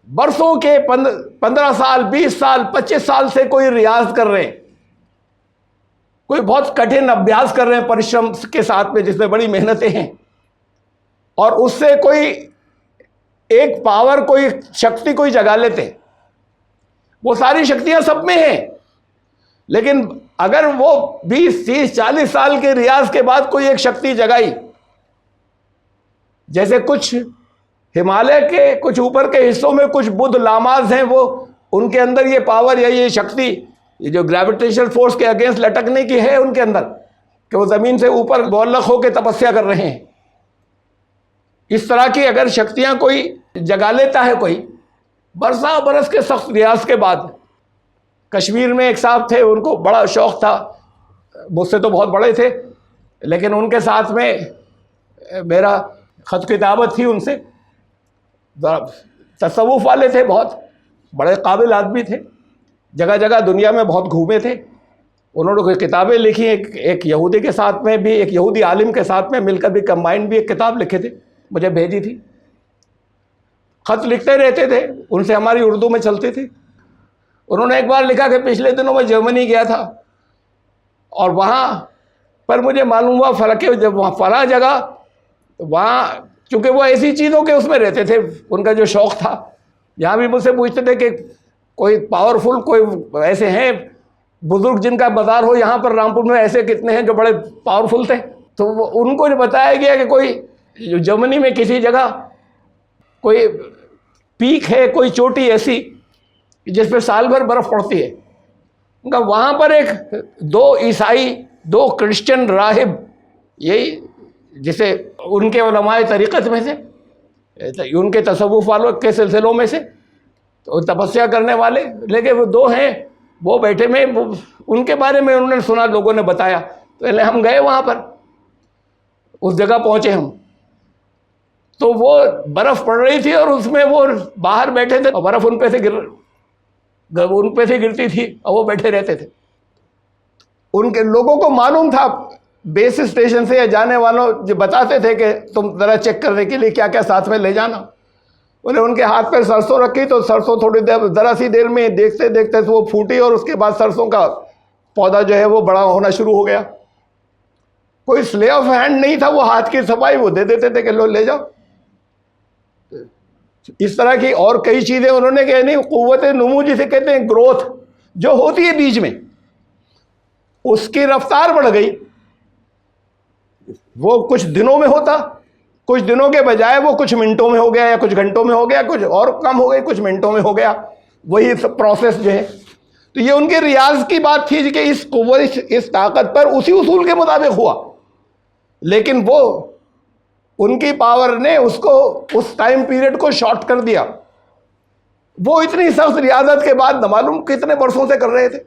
برسوں کے 15 سال 20 سال 25 سال سے کوئی ریاض کر رہے ہیں، کوئی بہت کٹھن ابیاس کر رہے ہیں پریشرم کے ساتھ میں، جس میں بڑی محنتیں ہیں، اور اس سے کوئی ایک پاور، کوئی شکتی کوئی جگا لیتے. وہ ساری شکتیاں سب میں ہیں، لیکن اگر وہ 20 30 40 سال کے ریاض کے بعد کوئی ایک شکتی جگائی، جیسے کچھ ہمالیہ کے کچھ اوپر کے حصوں میں کچھ بدھ لاماز ہیں، وہ ان کے اندر یہ پاور یا یہ شکتی، یہ جو گریویٹیشنل فورس کے اگینسٹ لٹکنے کی ہے ان کے اندر، کہ وہ زمین سے اوپر معلق ہو کے تپسیا کر رہے ہیں. اس طرح کی اگر شکتیاں کوئی جگا لیتا ہے کوئی برسا برس کے سخت ریاض کے بعد. کشمیر میں ایک صاحب تھے، ان کو بڑا شوق تھا، مجھ سے تو بہت بڑے تھے، لیکن ان کے ساتھ میں میرا خط کتابت تھی ان سے. تصوف والے تھے، بہت بڑے قابل آدمی تھے، جگہ جگہ دنیا میں بہت گھومے تھے. انہوں نے کوئی کتابیں لکھی، ایک یہودی کے ساتھ میں بھی، ایک یہودی عالم کے ساتھ میں مل کر بھی کمبائنڈ بھی ایک کتاب لکھے تھے، مجھے بھیجی تھی. خط لکھتے رہتے تھے، ان سے ہماری اردو میں چلتی تھی. انہوں نے ایک بار لکھا کہ پچھلے دنوں میں جرمنی گیا تھا اور وہاں پر مجھے معلوم ہوا جب وہاں فلاں جگہ، وہاں چونکہ وہ ایسی چیزوں کے اس میں رہتے تھے، ان کا جو شوق تھا. یہاں بھی مجھ سے پوچھتے تھے کہ کوئی پاورفل، کوئی ایسے ہیں بزرگ جن کا بازار ہو یہاں پر رامپور میں، ایسے کتنے ہیں جو بڑے پاورفل تھے. تو ان کو بتایا گیا کہ کوئی جرمنی میں کسی جگہ کوئی پیک ہے، کوئی چوٹی ایسی جس پہ سال بھر برف پڑتی ہے. ان کا وہاں پر ایک 2 عیسائی 2 کرسچن راہب، یہی جسے ان کے علماء طریقت میں سے، ان کے تصوف والوں کے سلسلوں میں سے، تو تپسیا کرنے والے، لیکن وہ 2 ہیں، وہ بیٹھے میں ان کے بارے میں انہوں نے سنا، لوگوں نے بتایا. پہلے ہم گئے وہاں پر، اس جگہ پہنچے ہم، تو وہ برف پڑ رہی تھی اور اس میں وہ باہر بیٹھے تھے اور برف ان پہ سے گرتی تھی اور وہ بیٹھے رہتے تھے. ان کے لوگوں کو معلوم تھا، بیس اسٹیشن سے یا جانے والوں جو بتاتے تھے کہ تم ذرا چیک کرنے کے لیے کیا کیا ساتھ میں لے جانا. انہیں ان کے ہاتھ پہ سرسوں رکھی تو سرسوں تھوڑی دیر، ذرا سی دیر میں دیکھتے دیکھتے وہ پھوٹی اور اس کے بعد سرسوں کا پودا جو ہے وہ بڑا ہونا شروع ہو گیا. کوئی سلے آف ہینڈ نہیں تھا، وہ ہاتھ کی صفائی وہ دے دیتے تھے کہ لو لے جاؤ. اس طرح کی اور کئی چیزیں انہوں نے کہنی. قوت نمو جسے کہتے ہیں، گروتھ جو ہوتی ہے بیج میں، اس کی رفتار بڑھ گئی. وہ کچھ دنوں میں ہوتا، کچھ دنوں کے بجائے وہ کچھ منٹوں میں ہو گیا یا کچھ گھنٹوں میں ہو گیا، کچھ اور کم ہو گئی، کچھ منٹوں میں ہو گیا. وہی پروسیس جو ہے، تو یہ ان کے ریاض کی بات تھی کہ اس قوت، اس طاقت پر اسی اصول کے مطابق ہوا. لیکن وہ ان کی پاور نے اس کو، اس ٹائم پیریڈ کو شارٹ کر دیا. وہ اتنی سخت ریاضت کے بعد نہ معلوم کتنے برسوں سے کر رہے تھے.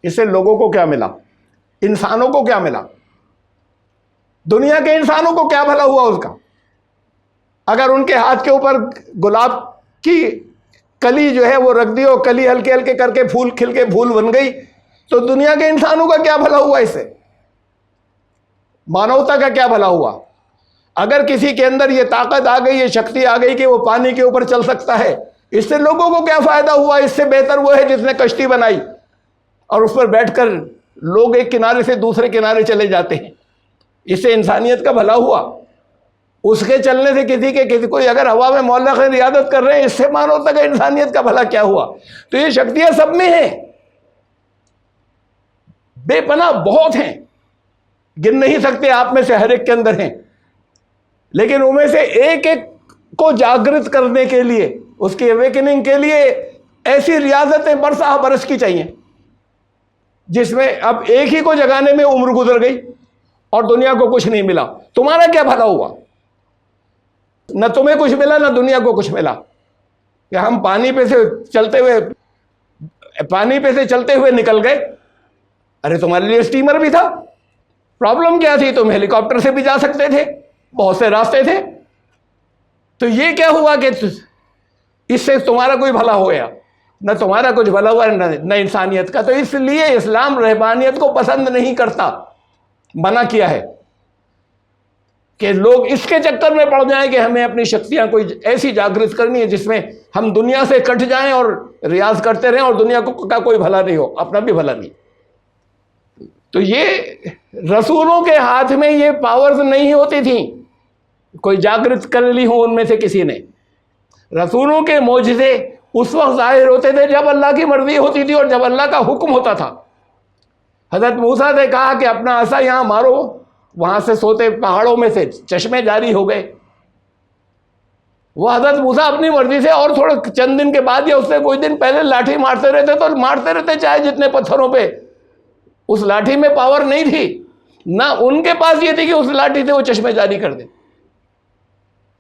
اس سے لوگوں کو کیا ملا؟ انسانوں کو کیا ملا؟ دنیا کے انسانوں کو کیا بھلا ہوا اس کا؟ اگر ان کے ہاتھ کے اوپر گلاب کی کلی جو ہے وہ رکھ دی اور کلی ہلکے ہلکے کر کے پھول کھل کے پھول بن گئی، تو دنیا کے انسانوں کا کیا بھلا ہوا؟ اس سے مانوتا کا کیا بھلا ہوا؟ اگر کسی کے اندر یہ طاقت آ گئی، یہ شکتی آ گئی کہ وہ پانی کے اوپر چل سکتا ہے، اس سے لوگوں کو کیا فائدہ ہوا؟ اس سے بہتر وہ ہے جس نے کشتی بنائی اور اس پر بیٹھ کر لوگ ایک کنارے سے دوسرے کنارے چلے جاتے ہیں. اس سے انسانیت کا بھلا ہوا. اس کے چلنے سے کسی کوئی اگر ہوا میں معلق ہے، ریاضت کر رہے ہیں، اس سے مانوتا کا، انسانیت کا بھلا کیا ہوا؟ تو یہ شکتیاں سب میں ہیں، بے پناہ بہت ہیں، گن نہیں سکتے. آپ میں سے ہر ایک کے اندر ہیں، لیکن ان میں سے ایک ایک کو جاگرت کرنے کے لیے، اس کی اویکننگ کے لیے ایسی ریاضتیں برسہ برس کی چاہیے، جس میں اب ایک ہی کو جگانے میں عمر گزر گئی اور دنیا کو کچھ نہیں ملا. تمہارا کیا بھلا ہوا؟ نہ تمہیں کچھ ملا نہ دنیا کو کچھ ملا. کہ ہم پانی پہ سے چلتے ہوئے نکل گئے. ارے تمہارے لیے اسٹیمر بھی تھا، پرابلم کیا تھی؟ تم ہیلی کاپٹر سے بھی جا سکتے تھے، بہت سے راستے تھے. تو یہ کیا ہوا کہ اس سے تمہارا کوئی بھلا ہو گیا؟ نہ تمہارا کچھ بھلا ہوا نہ انسانیت کا. تو اس لیے اسلام رہبانیت کو پسند نہیں کرتا، منع کیا ہے کہ لوگ اس کے چکر میں پڑ جائیں کہ ہمیں اپنی شکتیاں کوئی ایسی جاگرت کرنی ہے جس میں ہم دنیا سے کٹ جائیں اور ریاض کرتے رہیں اور دنیا کا کوئی بھلا نہیں ہو، اپنا بھی بھلا نہیں. تو یہ رسولوں کے ہاتھ میں یہ پاورز نہیں ہوتی تھیں کوئی جاگرت کر لی ہو ان میں سے کسی نے. رسولوں کے معجزے اس وقت ظاہر ہوتے تھے جب اللہ کی مرضی ہوتی تھی اور جب اللہ کا حکم ہوتا تھا. حضرت موسیٰ نے کہا کہ اپنا عصا یہاں مارو، وہاں سے سوتے پہاڑوں میں سے چشمے جاری ہو گئے. وہ حضرت موسیٰ اپنی مرضی سے اور تھوڑے چند دن کے بعد یا اس سے کچھ دن پہلے لاٹھی مارتے رہتے تو مارتے رہتے چاہے جتنے پتھروں پہ. اس لاٹھی میں پاور نہیں تھی، نہ ان کے پاس یہ تھی کہ اس لاٹھی سے وہ چشمے جاری کر دیں.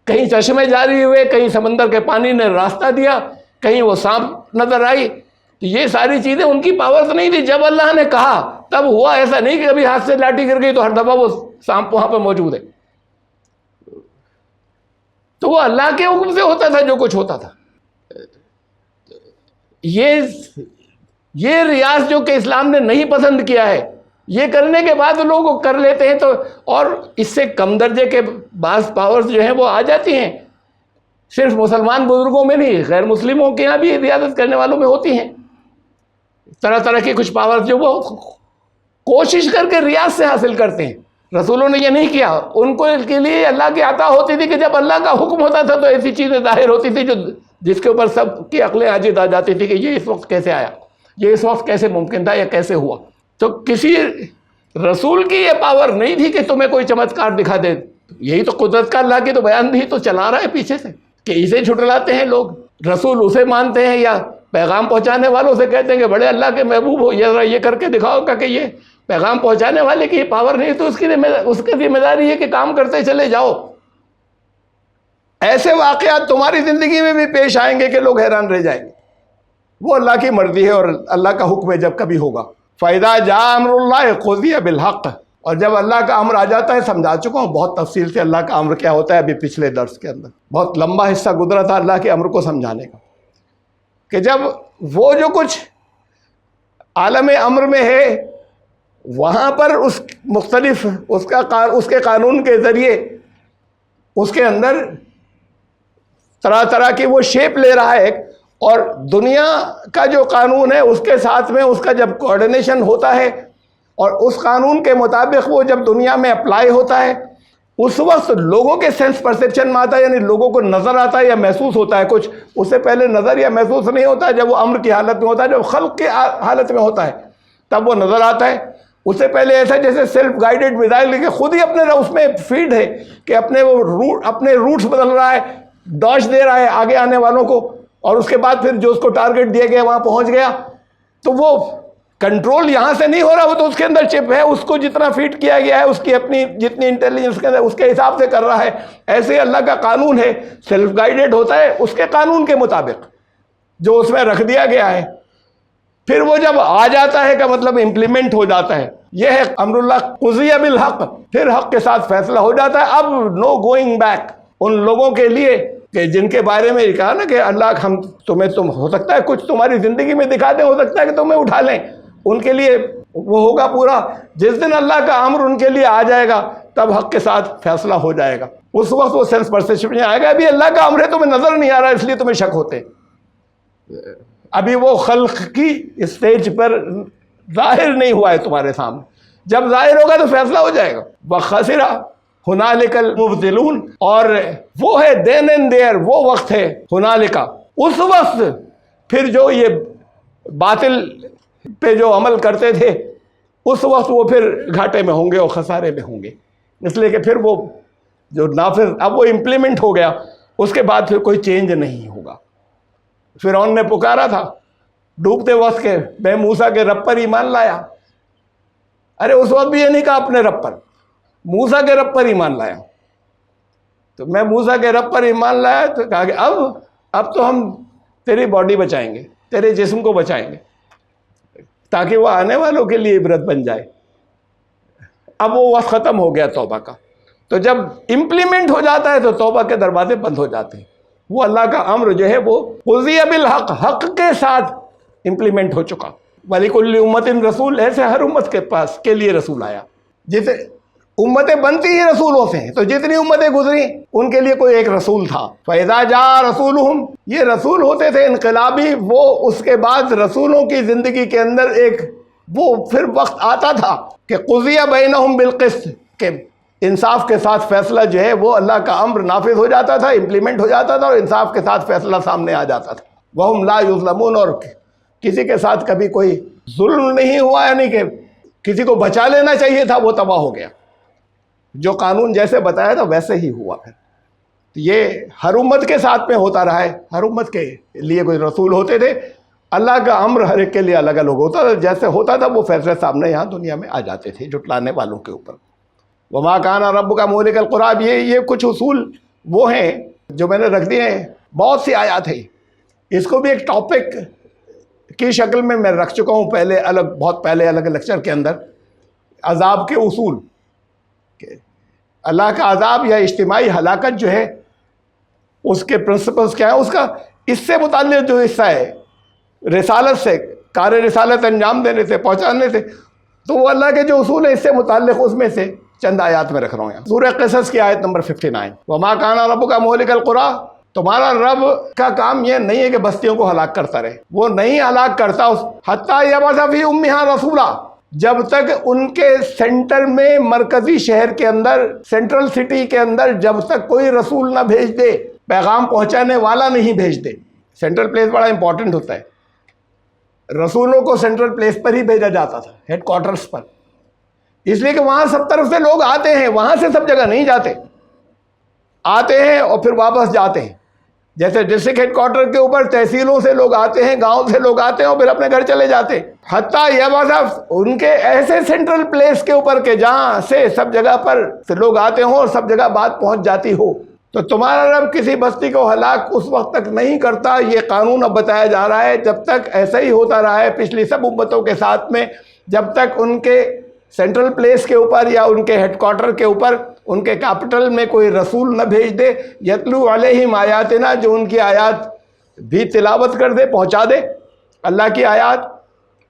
کہیں چشمے جاری ہوئے، کہیں سمندر کے پانی نے راستہ دیا، کہیں وہ سانپ نظر آئی. تو یہ ساری چیزیں ان کی پاورز نہیں تھی. جب اللہ نے کہا تب ہوا. ایسا نہیں کہ کبھی ہاتھ سے لاٹھی گر گئی تو ہر دفعہ وہ سانپ وہاں پہ موجود ہے. تو وہ اللہ کے حکم سے ہوتا تھا جو کچھ ہوتا تھا. یہ یہ ریاض جو کہ اسلام نے نہیں پسند کیا ہے، یہ کرنے کے بعد لوگ کر لیتے ہیں، تو اور اس سے کم درجے کے بعض پاورز جو ہیں وہ آ جاتی ہیں، صرف مسلمان بزرگوں میں نہیں، غیر مسلموں کے یہاں بھی ریاضت کرنے والوں میں ہوتی ہیں، طرح طرح کی کچھ پاورز جو وہ کوشش کر کے ریاض سے حاصل کرتے ہیں۔ رسولوں نے یہ نہیں کیا، ان کو کے لیے اللہ کی عطا ہوتی تھی کہ جب اللہ کا حکم ہوتا تھا تو ایسی چیزیں ظاہر ہوتی تھی جس کے اوپر سب کی عقلیں عاجز آ جاتی تھی کہ یہ اس وقت کیسے آیا، یہ اس وقت کیسے ممکن تھا، یا کیسے ہوا۔ تو کسی رسول کی یہ پاور نہیں تھی کہ تمہیں کوئی چمتکار دکھا دے، یہی تو قدرت کا اللہ کی تو بیان بھی تو چلا رہا ہے پیچھے سے، کہ اسے جھٹلاتے ہیں لوگ، رسول اسے مانتے ہیں یا پیغام پہنچانے والوں سے کہتے ہیں کہ بڑے اللہ کے محبوب ہو، یہ کر کے دکھاؤ کہ یہ پیغام پہنچانے والے کی پاور نہیں، تو اس کی ذمہ داری ہے کہ کام کرتے چلے جاؤ۔ ایسے واقعات تمہاری زندگی میں بھی پیش آئیں گے کہ لوگ حیران رہ جائیں گے، وہ اللہ کی مرضی ہے اور اللہ کا حکم ہے جب کبھی ہوگا۔ فَإِذَا جَاءَ أَمْرُ اللَّهِ قُضِيَ بِالْحَقِّ، اور جب اللہ کا امر آ جاتا ہے، سمجھا چکا ہوں بہت تفصیل سے اللہ کا امر کیا ہوتا ہے، ابھی پچھلے درس کے اندر بہت لمبا حصہ گزرا تھا اللہ کے امر کو سمجھانے کا، کہ جب وہ جو کچھ عالم امر میں ہے وہاں پر اس مختلف اس کے قانون کے ذریعے اس کے اندر طرح طرح کی وہ شیپ لے رہا ہے، اور دنیا کا جو قانون ہے اس کے ساتھ میں اس کا جب کوآرڈینیشن ہوتا ہے اور اس قانون کے مطابق وہ جب دنیا میں اپلائی ہوتا ہے، اس وقت لوگوں کے سینس پرسیپشن میں آتا ہے، یعنی لوگوں کو نظر آتا ہے یا محسوس ہوتا ہے کچھ، اس سے پہلے نظر یا محسوس نہیں ہوتا ہے، جب وہ امر کی حالت میں ہوتا ہے، جب خلق کی حالت میں ہوتا ہے تب وہ نظر آتا ہے۔ اس سے پہلے ایسا جیسے سیلف گائیڈڈ میزائل کہ خود ہی اپنے اس میں فیڈ ہے کہ اپنے روٹس بدل رہا ہے، ڈاش دے رہا ہے آگے آنے والوں کو، اور اس کے بعد پھر جو اس کو ٹارگٹ دیا گیا وہاں پہنچ گیا، تو وہ کنٹرول یہاں سے نہیں ہو رہا، وہ تو اس کے اندر چپ ہے، اس کو جتنا فیڈ کیا گیا ہے، اس کی اپنی جتنی انٹیلیجنس کے اندر اس کے حساب سے کر رہا ہے۔ ایسے اللہ کا قانون ہے، سیلف گائیڈڈ ہوتا ہے اس کے قانون کے مطابق جو اس میں رکھ دیا گیا ہے، پھر وہ جب آ جاتا ہے کا مطلب امپلیمنٹ ہو جاتا ہے۔ یہ ہے امر اللہ قضیہ بالحق، پھر حق کے ساتھ فیصلہ ہو جاتا ہے، اب نو گوئنگ بیک ان لوگوں کے لیے کہ جن کے بارے میں کہا نا کہ اللہ ہم تم ہو سکتا ہے کچھ تمہاری زندگی میں دکھا دیں، ہو سکتا ہے کہ تمہیں اٹھا لیں، ان کے لیے وہ ہوگا پورا۔ جس دن اللہ کا امر ان کے لیے آ جائے گا تب حق کے ساتھ فیصلہ ہو جائے گا، اس وقت وہ سینس پرسیپشن آئے گا، ابھی اللہ کا امر ہے تمہیں نظر نہیں آ رہا اس لیے تمہیں شک ہوتے، ابھی وہ خلق کی اسٹیج پر ظاہر نہیں ہوا ہے تمہارے سامنے، جب ظاہر ہوگا تو فیصلہ ہو جائے گا۔ وَخَسِرَ هُنَالِكَ الْمُبْطِلُونَ، اور وہ ہے دین اینڈ دیئر، وہ وقت ہے ہنالک، اس وقت پھر جو یہ باطل پہ جو عمل کرتے تھے اس وقت وہ پھر گھاٹے میں ہوں گے اور خسارے میں ہوں گے، اس لیے کہ پھر وہ جو نافذ اب وہ امپلیمنٹ ہو گیا، اس کے بعد پھر کوئی چینج نہیں ہوگا۔ فرعون نے پکارا تھا ڈوبتے وقت کہ میں موسیٰ کے رب پر ایمان لایا، ارے اس وقت بھی یہ نہیں کہا اپنے رب پر، موسیٰ کے رب پر ایمان لایا، تو میں موسیٰ کے رب پر ایمان لایا، تو کہا کہ اب تو ہم تیری باڈی بچائیں گے، تیرے جسم کو بچائیں گے تاکہ وہ آنے والوں کے لیے عبرت بن جائے۔ اب وہ وقت ختم ہو گیا توبہ کا، تو جب امپلیمنٹ ہو جاتا ہے تو توبہ کے دروازے بند ہو جاتے ہیں، وہ اللہ کا امر جو ہے وہ قضی بالحق، حق کے ساتھ امپلیمنٹ ہو چکا۔ وَلِكُلِّ أُمَّةٍ رسول، ایسے ہر امت کے پاس کے لیے رسول آیا، جسے امتیں بنتی ہی رسولوں سے ہیں، تو جتنی امتیں گزری ان کے لیے کوئی ایک رسول تھا۔ فَإِذَا جَاءَ رَسُولُهُمْ، یہ رسول ہوتے تھے انقلابی، وہ اس کے بعد رسولوں کی زندگی کے اندر ایک وہ پھر وقت آتا تھا کہ قُضِيَ بَيْنَهُمْ بِالْقِسْطِ، کہ انصاف کے ساتھ فیصلہ جو ہے وہ اللہ کا امر نافذ ہو جاتا تھا، امپلیمنٹ ہو جاتا تھا، اور انصاف کے ساتھ فیصلہ سامنے آ جاتا تھا۔ وَهُمْ لَا يُظْلَمُونَ، اور کسی کے ساتھ کبھی کوئی ظلم نہیں ہوا، یعنی کہ کسی کو بچا لینا چاہیے تھا وہ تباہ ہو گیا، جو قانون جیسے بتایا تھا ویسے ہی ہوا۔ پھر یہ ہر امت کے ساتھ میں ہوتا رہا ہے، ہر امت کے لیے کوئی رسول ہوتے تھے، اللہ کا امر ہر ایک کے لیے الگ الگ ہوتا تھا، جیسے ہوتا تھا وہ فیصلے سامنے یہاں دنیا میں آ جاتے تھے جھٹلانے والوں کے اوپر۔ وما کان ربک مہلک القری، یہ کچھ اصول وہ ہیں جو میں نے رکھ دیے ہیں، بہت سی آیات ہیں، اس کو بھی ایک ٹاپک کی شکل میں رکھ چکا ہوں پہلے بہت پہلے الگ لیکچر کے اندر، عذاب کے اصول، کہ اللہ کا عذاب یا اجتماعی ہلاکت جو ہے اس کے پرنسپلز کیا ہے، اس کا اس سے متعلق جو حصہ ہے رسالت سے کار رسالت انجام دینے سے، پہنچانے سے، تو وہ اللہ کے جو اصول ہیں اس سے متعلق اس میں سے چند آیات میں رکھ رہا ہوں یہاں۔ سورہ قصص کی آیت نمبر 59، وما کان ربک مہلک القری، تمہارا رب کا کام یہ نہیں ہے کہ بستیوں کو ہلاک کرتا رہے، وہ نہیں ہلاک کرتا حتی یبعث فی امہا رسولا، جب تک ان کے سینٹر میں، مرکزی شہر کے اندر، سینٹرل سٹی کے اندر جب تک کوئی رسول نہ بھیج دے، پیغام پہنچانے والا نہیں بھیج دے۔ سینٹرل پلیس بڑا امپورٹنٹ ہوتا ہے، رسولوں کو سینٹرل پلیس پر ہی بھیجا جاتا تھا، ہیڈ کوارٹرز پر، اس لیے کہ وہاں سب طرف سے لوگ آتے ہیں، وہاں سے سب جگہ نہیں جاتے، آتے ہیں اور پھر واپس جاتے ہیں۔ جیسے ڈسٹرکٹ ہیڈ کوارٹر کے اوپر تحصیلوں سے لوگ آتے ہیں، گاؤں سے لوگ آتے ہیں اور پھر اپنے گھر چلے جاتے ہیں، حتیٰ یبعث، ان کے ایسے سینٹرل پلیس کے اوپر کہ جہاں سے سب جگہ پر سے لوگ آتے ہوں اور سب جگہ بات پہنچ جاتی ہو۔ تو تمہارا رب کسی بستی کو ہلاک اس وقت تک نہیں کرتا، یہ قانون اب بتایا جا رہا ہے، جب تک ایسا ہی ہوتا رہا ہے پچھلی سب امتوں کے ساتھ میں، جب تک ان کے سینٹرل پلیس کے اوپر یا ان کے ہیڈ کوارٹر کے اوپر، ان کے کیپٹل میں کوئی رسول نہ بھیج دے، یتلو علیہم آیاتنا، جو ان کی آیات بھی تلاوت کر دے، پہنچا دے اللہ کی آیات،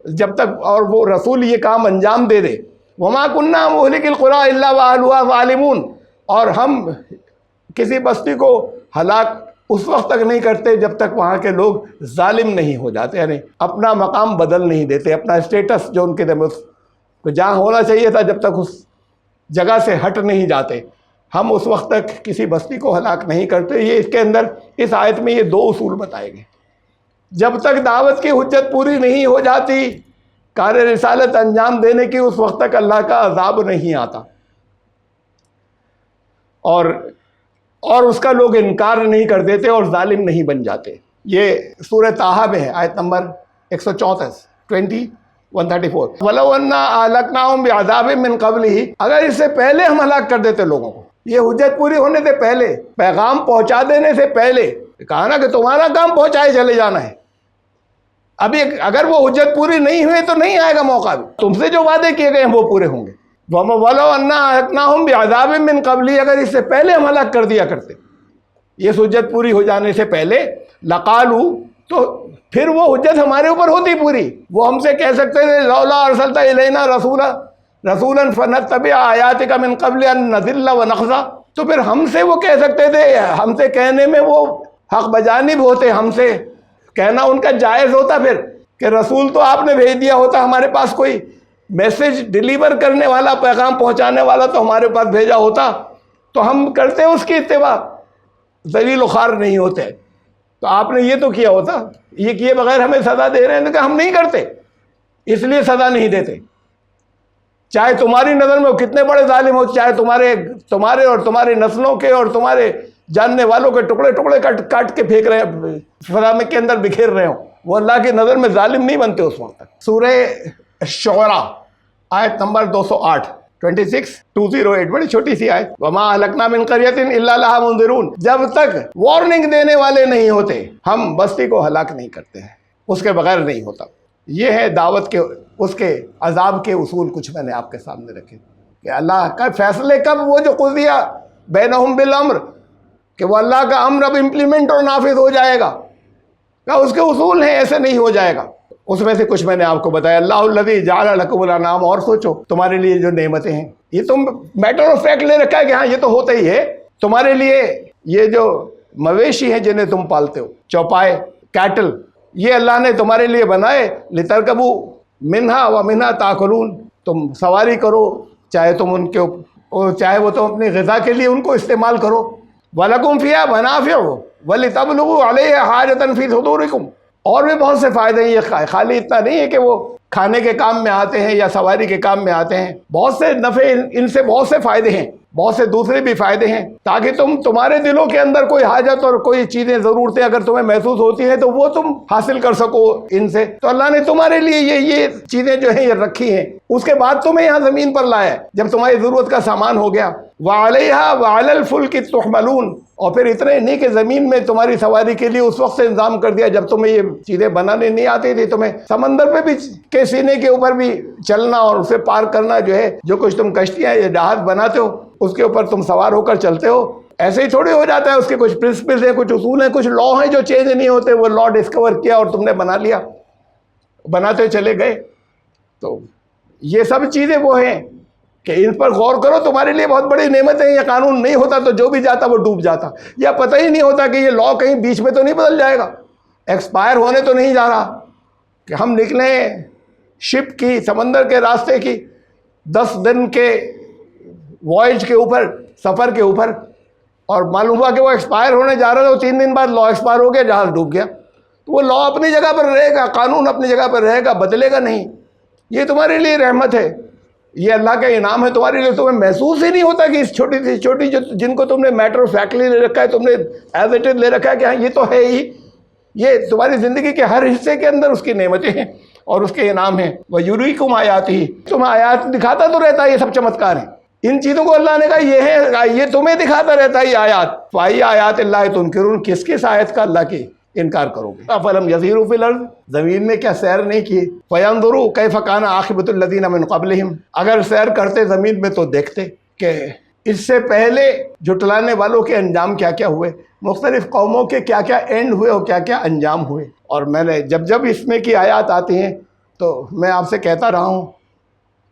جب تک اور وہ رسول یہ کام انجام دے دے۔ وما کننا مہلک القری الا واہلھا ظالمون، اور ہم کسی بستی کو ہلاک اس وقت تک نہیں کرتے جب تک وہاں کے لوگ ظالم نہیں ہو جاتے، یعنی اپنا مقام بدل نہیں دیتے، اپنا اسٹیٹس جو ان کے جہاں ہونا چاہیے تھا جب تک اس جگہ سے ہٹ نہیں جاتے، ہم اس وقت تک کسی بستی کو ہلاک نہیں کرتے۔ یہ اس کے اندر اس آیت میں یہ دو اصول بتائے گئے۔ جب تک دعوت کی حجت پوری نہیں ہو جاتی، کار رسالت انجام دینے کی، اس وقت تک اللہ کا عذاب نہیں آتا، اور اس کا لوگ انکار نہیں کر دیتے اور ظالم نہیں بن جاتے۔ یہ سورہ طٰہٰ میں ہے، آیت نمبر 134 134، وَلَوْ أَنَّا أَهْلَكْنَاهُمْ بِعَذَابٍ مِّن قَبْلِهِ، اگر اس سے پہلے ہم ہلاک کر دیتے لوگوں کو، یہ حجت پوری ہونے سے پہلے، پیغام پہنچا دینے سے پہلے، کہا نا کہ تمہارا کام پہنچائے چلے جانا ہے، ابھی اگر وہ حجت پوری نہیں ہوئی تو نہیں آئے گا موقع بھی، تم سے جو وعدے کیے گئے ہیں وہ پورے ہوں گے۔ وَلَوْ أَنَّا أَهْلَكْنَاهُمْ بِعَذَابٍ مِّن قَبْلِهِ، اگر اس سے پہلے ہم ہلاک کر دیا کرتے، یہ حجت پوری ہو جانے سے پہلے، لَقَالُوا، تو پھر وہ حجت ہمارے اوپر ہوتی پوری، وہ ہم سے کہہ سکتے تھے لولا ارسلت الینا رسولا فنتبع آیاتک من قبل ان نذل ونخزى، تو پھر ہم سے وہ کہہ سکتے تھے، ہم سے کہنے میں وہ حق بجانب ہوتے، ہم سے کہنا ان کا جائز ہوتا پھر کہ رسول تو آپ نے بھیج دیا ہوتا، ہمارے پاس کوئی میسج ڈیلیور کرنے والا، پیغام پہنچانے والا تو ہمارے پاس بھیجا ہوتا تو ہم کرتے اس کی اتباع، ذلیل و خوار نہیں ہوتے۔ تو آپ نے یہ تو کیا ہوتا، یہ کیے بغیر ہمیں سزا دے رہے ہیں کہ ہم نہیں کرتے، اس لیے سزا نہیں دیتے، چاہے تمہاری نظر میں وہ کتنے بڑے ظالم ہو، چاہے تمہارے اور تمہاری نسلوں کے اور تمہارے جاننے والوں کے ٹکڑے ٹکڑے کاٹ کے پھینک رہے ہیں، فضا کے اندر بکھیر رہے ہوں، وہ اللہ کی نظر میں ظالم نہیں بنتے اس وقت تک۔ سورہ شعراء آیت نمبر 208 208، بڑی چھوٹی سی آیت، وما اہلکنا من قریۃ الا لہا منذرون، جب تک وارننگ دینے والے نہیں ہوتے ہم بستی کو ہلاک نہیں کرتے ہیں، اس کے بغیر نہیں ہوتا۔ یہ ہے دعوت کے اس کے عذاب کے اصول، کچھ میں نے آپ کے سامنے رکھے کہ اللہ کا فیصلے کب، وہ جو قضی بینہم بالامر، کہ وہ اللہ کا امر اب امپلیمنٹ اور نافذ ہو جائے گا، کہ اس کے اصول ہیں، ایسے نہیں ہو جائے گا۔ اس میں سے کچھ میں نے آپ کو بتایا، اللہ الذی جعل لکم الانعام، اور سوچو تمہارے لیے جو نعمتیں ہیں، یہ تم میٹر آف فیکٹ لے رکھا ہے کہ ہاں یہ تو ہوتا ہی ہے، تمہارے لیے یہ جو مویشی ہیں جنہیں تم پالتے ہو، چوپائے، کیٹل، یہ اللہ نے تمہارے لیے بنائے، لترکبوا منہا ومنہا تاکلون، تم سواری کرو، چاہے تم ان کے چاہے وہ تم اپنی غذا کے لیے ان کو استعمال کرو، وَلَكُمْ فِيهَا مَنَافِعُ وَلِتَبْلُغُوا عَلَيْهَا حَاجَةً فِي صُدُورِكُمْ، اور بھی بہت سے فائدے ہیں، یہ خالی اتنا نہیں ہے کہ وہ کھانے کے کام میں آتے ہیں یا سواری کے کام میں آتے ہیں، بہت سے نفع، ان سے بہت سے فائدے ہیں، بہت سے دوسرے بھی فائدے ہیں، تاکہ تمہارے دلوں کے اندر کوئی حاجت اور کوئی چیزیں، ضرورتیں اگر تمہیں محسوس ہوتی ہیں تو وہ تم حاصل کر سکو ان سے۔ تو اللہ نے تمہارے لیے یہ چیزیں جو ہیں یہ رکھی ہیں، اس کے بعد تمہیں یہاں زمین پر لایا جب تمہاری ضرورت کا سامان ہو گیا۔ وَعَلَيْهَا وَعَلَى الْفُلْكِ تُحْمَلُونَ، اور پھر اتنے نہیں کہ زمین میں تمہاری سواری کے لیے اس وقت سے انتظام کر دیا جب تمہیں یہ چیزیں بنانے نہیں آتی تھی، تمہیں سمندر پہ بھی کے سینے کے اوپر بھی چلنا اور اسے پار کرنا، جو ہے جو کچھ تم کشتیاں یا جہاز بناتے ہو اس کے اوپر تم سوار ہو کر چلتے ہو، ایسے ہی تھوڑی ہو جاتا ہے، اس کے کچھ پرنسپلز ہیں، کچھ اصول ہیں، کچھ لا ہیں جو چینج نہیں ہوتے، وہ لا ڈسکور کیا اور تم نے بنا لیا۔ بناتے چلے گئے. تو یہ سب چیزیں وہ ہیں کہ ان پر غور کرو, تمہارے لیے بہت بڑی نعمت ہے. یہ قانون نہیں ہوتا تو جو بھی جاتا وہ ڈوب جاتا, یا پتہ ہی نہیں ہوتا کہ یہ لا کہیں بیچ میں تو نہیں بدل جائے گا, ایکسپائر ہونے تو نہیں جا رہا کہ ہم نکلیں شپ کی, سمندر کے راستے کی, 10 دن کے وائج کے اوپر, سفر کے اوپر, اور معلوم ہوا کہ وہ ایکسپائر ہونے جا رہا تھا, 3 دن بعد لا ایکسپائر ہو گیا, جہاز ڈوب گیا. تو وہ لا اپنی جگہ پر رہے گا, قانون اپنی جگہ پر رہے گا, بدلے گا نہیں. یہ تمہارے لیے رحمت ہے, یہ اللہ کا انعام ہے تمہارے لیے. تمہیں محسوس ہی نہیں ہوتا کہ اس چھوٹی سی چھوٹی جن کو تم نے میٹر آف فیکٹلی لے رکھا ہے, تم نے ایز اٹ از لے رکھا ہے کہ ہاں یہ تو ہے ہی, یہ تمہاری زندگی کے ہر حصے کے اندر اس کی نعمتیں ہیں اور اس کے انعام ہیں. وَيُرِيكُمْ آیاتہ, تمہیں آیات دکھاتا تو رہتا ہے, یہ سب چمتکار ہیں. ان چیزوں کو اللہ نے کہا یہ ہے, یہ تمہیں دکھاتا رہتا ہے یہ آیات. فَأَيِّ آیاتِ اللہِ تُنکرون, کس کس آیت کا اللہ کی انکار کرو گے. أَفَلَمْ يَسِيرُوا فِي الْأَرْضِ, زمین میں کیا سیر نہیں کیے. فَيَنظُرُوا كَيْفَ كَانَ عَاقِبَةُ الَّذِينَ مِن قَبْلِهِمْ, اگر سیر کرتے زمین میں تو دیکھتے کہ اس سے پہلے جھٹلانے والوں کے انجام کیا کیا ہوئے, مختلف قوموں کے کیا کیا اینڈ ہوئے اور کیا کیا انجام ہوئے. اور میں نے جب اس میں کی آیات آتی ہیں تو میں آپ سے کہتا رہا ہوں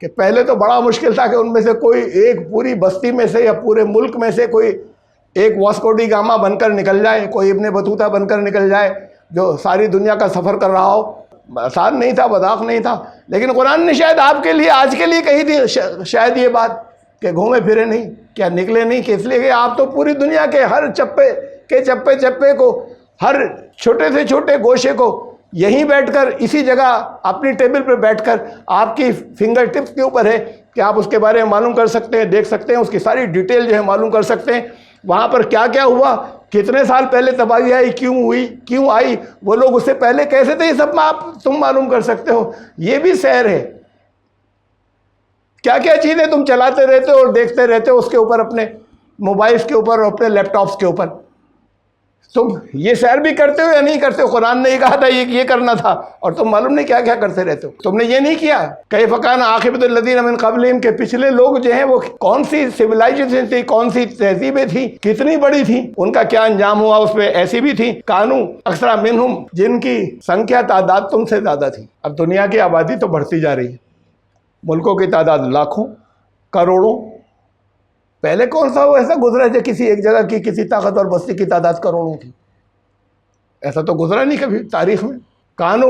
کہ پہلے تو بڑا مشکل تھا کہ ان میں سے کوئی ایک پوری بستی میں سے یا پورے ملک میں سے کوئی ایک واسکو ڈی گاما بن کر نکل جائے, کوئی ابن بطوطہ بن کر نکل جائے جو ساری دنیا کا سفر کر رہا ہو. آسان نہیں تھا, مذاق نہیں تھا, لیکن قرآن نے شاید آپ کے لیے آج کے لیے کہی تھی شاید یہ بات کہ گھومے پھرے نہیں, کیا نکلے نہیں, کہ اس لیے کہ آپ تو پوری دنیا کے ہر چپے کو, ہر چھوٹے سے چھوٹے گوشے کو یہیں بیٹھ کر, اسی جگہ اپنی ٹیبل پہ بیٹھ کر آپ کی فنگر ٹپس کے اوپر ہے کہ آپ اس کے بارے میں معلوم کر سکتے ہیں, دیکھ سکتے ہیں, اس کی ساری ڈیٹیل جو ہے معلوم کر سکتے ہیں. وہاں پر کیا کیا ہوا, کتنے سال پہلے تباہی آئی, کیوں ہوئی, کیوں آئی, وہ لوگ اس سے پہلے کیسے تھے, یہ سب تم معلوم کر سکتے ہو. یہ بھی سیر ہے. کیا کیا چیزیں تم چلاتے رہتے ہو اور دیکھتے رہتے ہو اس کے اوپر, اپنے موبائلز کے اوپر اور اپنے لیپ ٹاپس کے اوپر. تم یہ سیر بھی کرتے ہو یا نہیں کرتے ہو؟ قرآن نے یہ کہا تھا یہ کرنا تھا, اور تم معلوم نہیں کیا کیا کرتے رہتے ہو. تم نے یہ نہیں کیا. کیف کان عاقبۃ الذین من قبلہم, کے پچھلے لوگ جو ہیں وہ کون سی سویلائزیشن تھی, کون سی تہذیبیں تھیں, کتنی بڑی تھیں, ان کا کیا انجام ہوا اس پہ. ایسی بھی تھیں کانو اکثر منہم, جن کی سنکھیا تعداد تم سے زیادہ تھی. اب دنیا کی آبادی تو بڑھتی جا رہی ہے, ملکوں کی تعداد لاکھوں کروڑوں. پہلے کون سا وہ ایسا گزرا ہے کسی ایک جگہ کی کسی طاقت اور بستی کی تعداد کروڑوں تھی؟ ایسا تو گزرا نہیں کبھی تاریخ میں. کانو,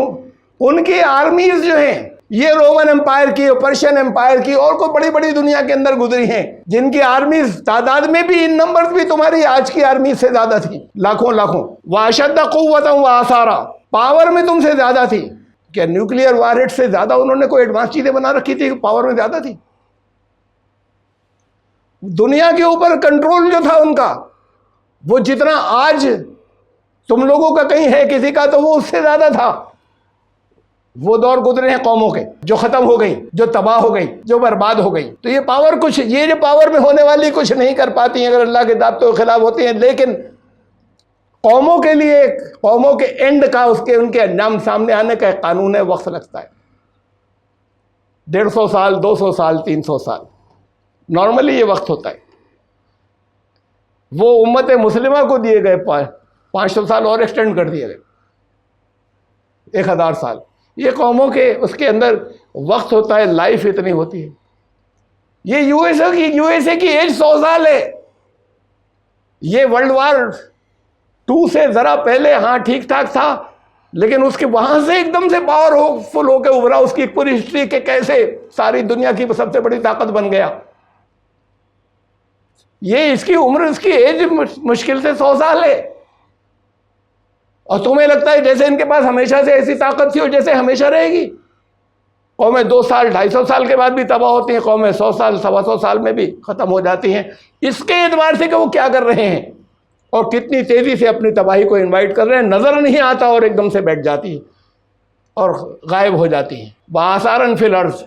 ان کی آرمیز جو ہیں یہ رومن امپائر کی, پرشین امپائر کی, اور کوئی بڑی بڑی دنیا کے اندر گزری ہیں, جن کی آرمیز تعداد میں بھی, ان نمبرز بھی تمہاری آج کی آرمیز سے زیادہ تھی, لاکھوں. واشد قوتا وآثارا, پاور میں تم سے زیادہ تھی. کیا نیوکلیئر وار ہیڈ سے زیادہ انہوں نے کوئی ایڈوانس چیزیں بنا رکھی تھی, پاور میں زیادہ تھی. دنیا کے اوپر کنٹرول جو تھا ان کا, وہ جتنا آج تم لوگوں کا کہیں ہے کسی کا, تو وہ اس سے زیادہ تھا. وہ دور گزرے ہیں قوموں کے جو ختم ہو گئی, جو تباہ ہو گئی, جو برباد ہو گئی. تو یہ پاور کچھ, یہ جو پاور میں ہونے والی کچھ نہیں کر پاتی اگر اللہ کے ضابطوں کے خلاف ہوتی ہیں. لیکن قوموں کے لیے, قوموں کے اینڈ کا, ان کے انجام سامنے آنے کا ایک قانون ہے, وقت لگتا ہے. 150 سال, 200 سال, 300 سال, نارملی یہ وقت ہوتا ہے. وہ امت مسلمہ کو دیے گئے 500 سال اور ایکسٹینڈ کر دیے گئے, 1000 سال. یہ قوموں کے اس کے اندر وقت ہوتا ہے, لائف اتنی ہوتی ہے. یہ یو ایس اے کی ایج 100 سال ہے. یہ ورلڈ وار 2 سے ذرا پہلے ہاں ٹھیک ٹھاک تھا, لیکن اس کے وہاں سے ایک دم سے پاور فل ہو کے ابھرا. اس کی پوری ہسٹری کے کیسے ساری دنیا کی سب سے بڑی طاقت بن گیا. یہ اس کی عمر, اس کی ایج مشکل سے 100 سال ہے. اور تمہیں لگتا ہے جیسے ان کے پاس ہمیشہ سے ایسی طاقت تھی اور جیسے ہمیشہ رہے گی. قومیں 200 سال 250 سال کے بعد بھی تباہ ہوتی ہیں, قومیں 100 سال 125 سال میں بھی ختم ہو جاتی ہیں. اس کے اعتبار سے کہ وہ کیا کر رہے ہیں اور کتنی تیزی سے اپنی تباہی کو انوائٹ کر رہے ہیں. نظر نہیں آتا اور ایک دم سے بیٹھ جاتی ہے اور غائب ہو جاتی ہیں. بآثارن فی الارض,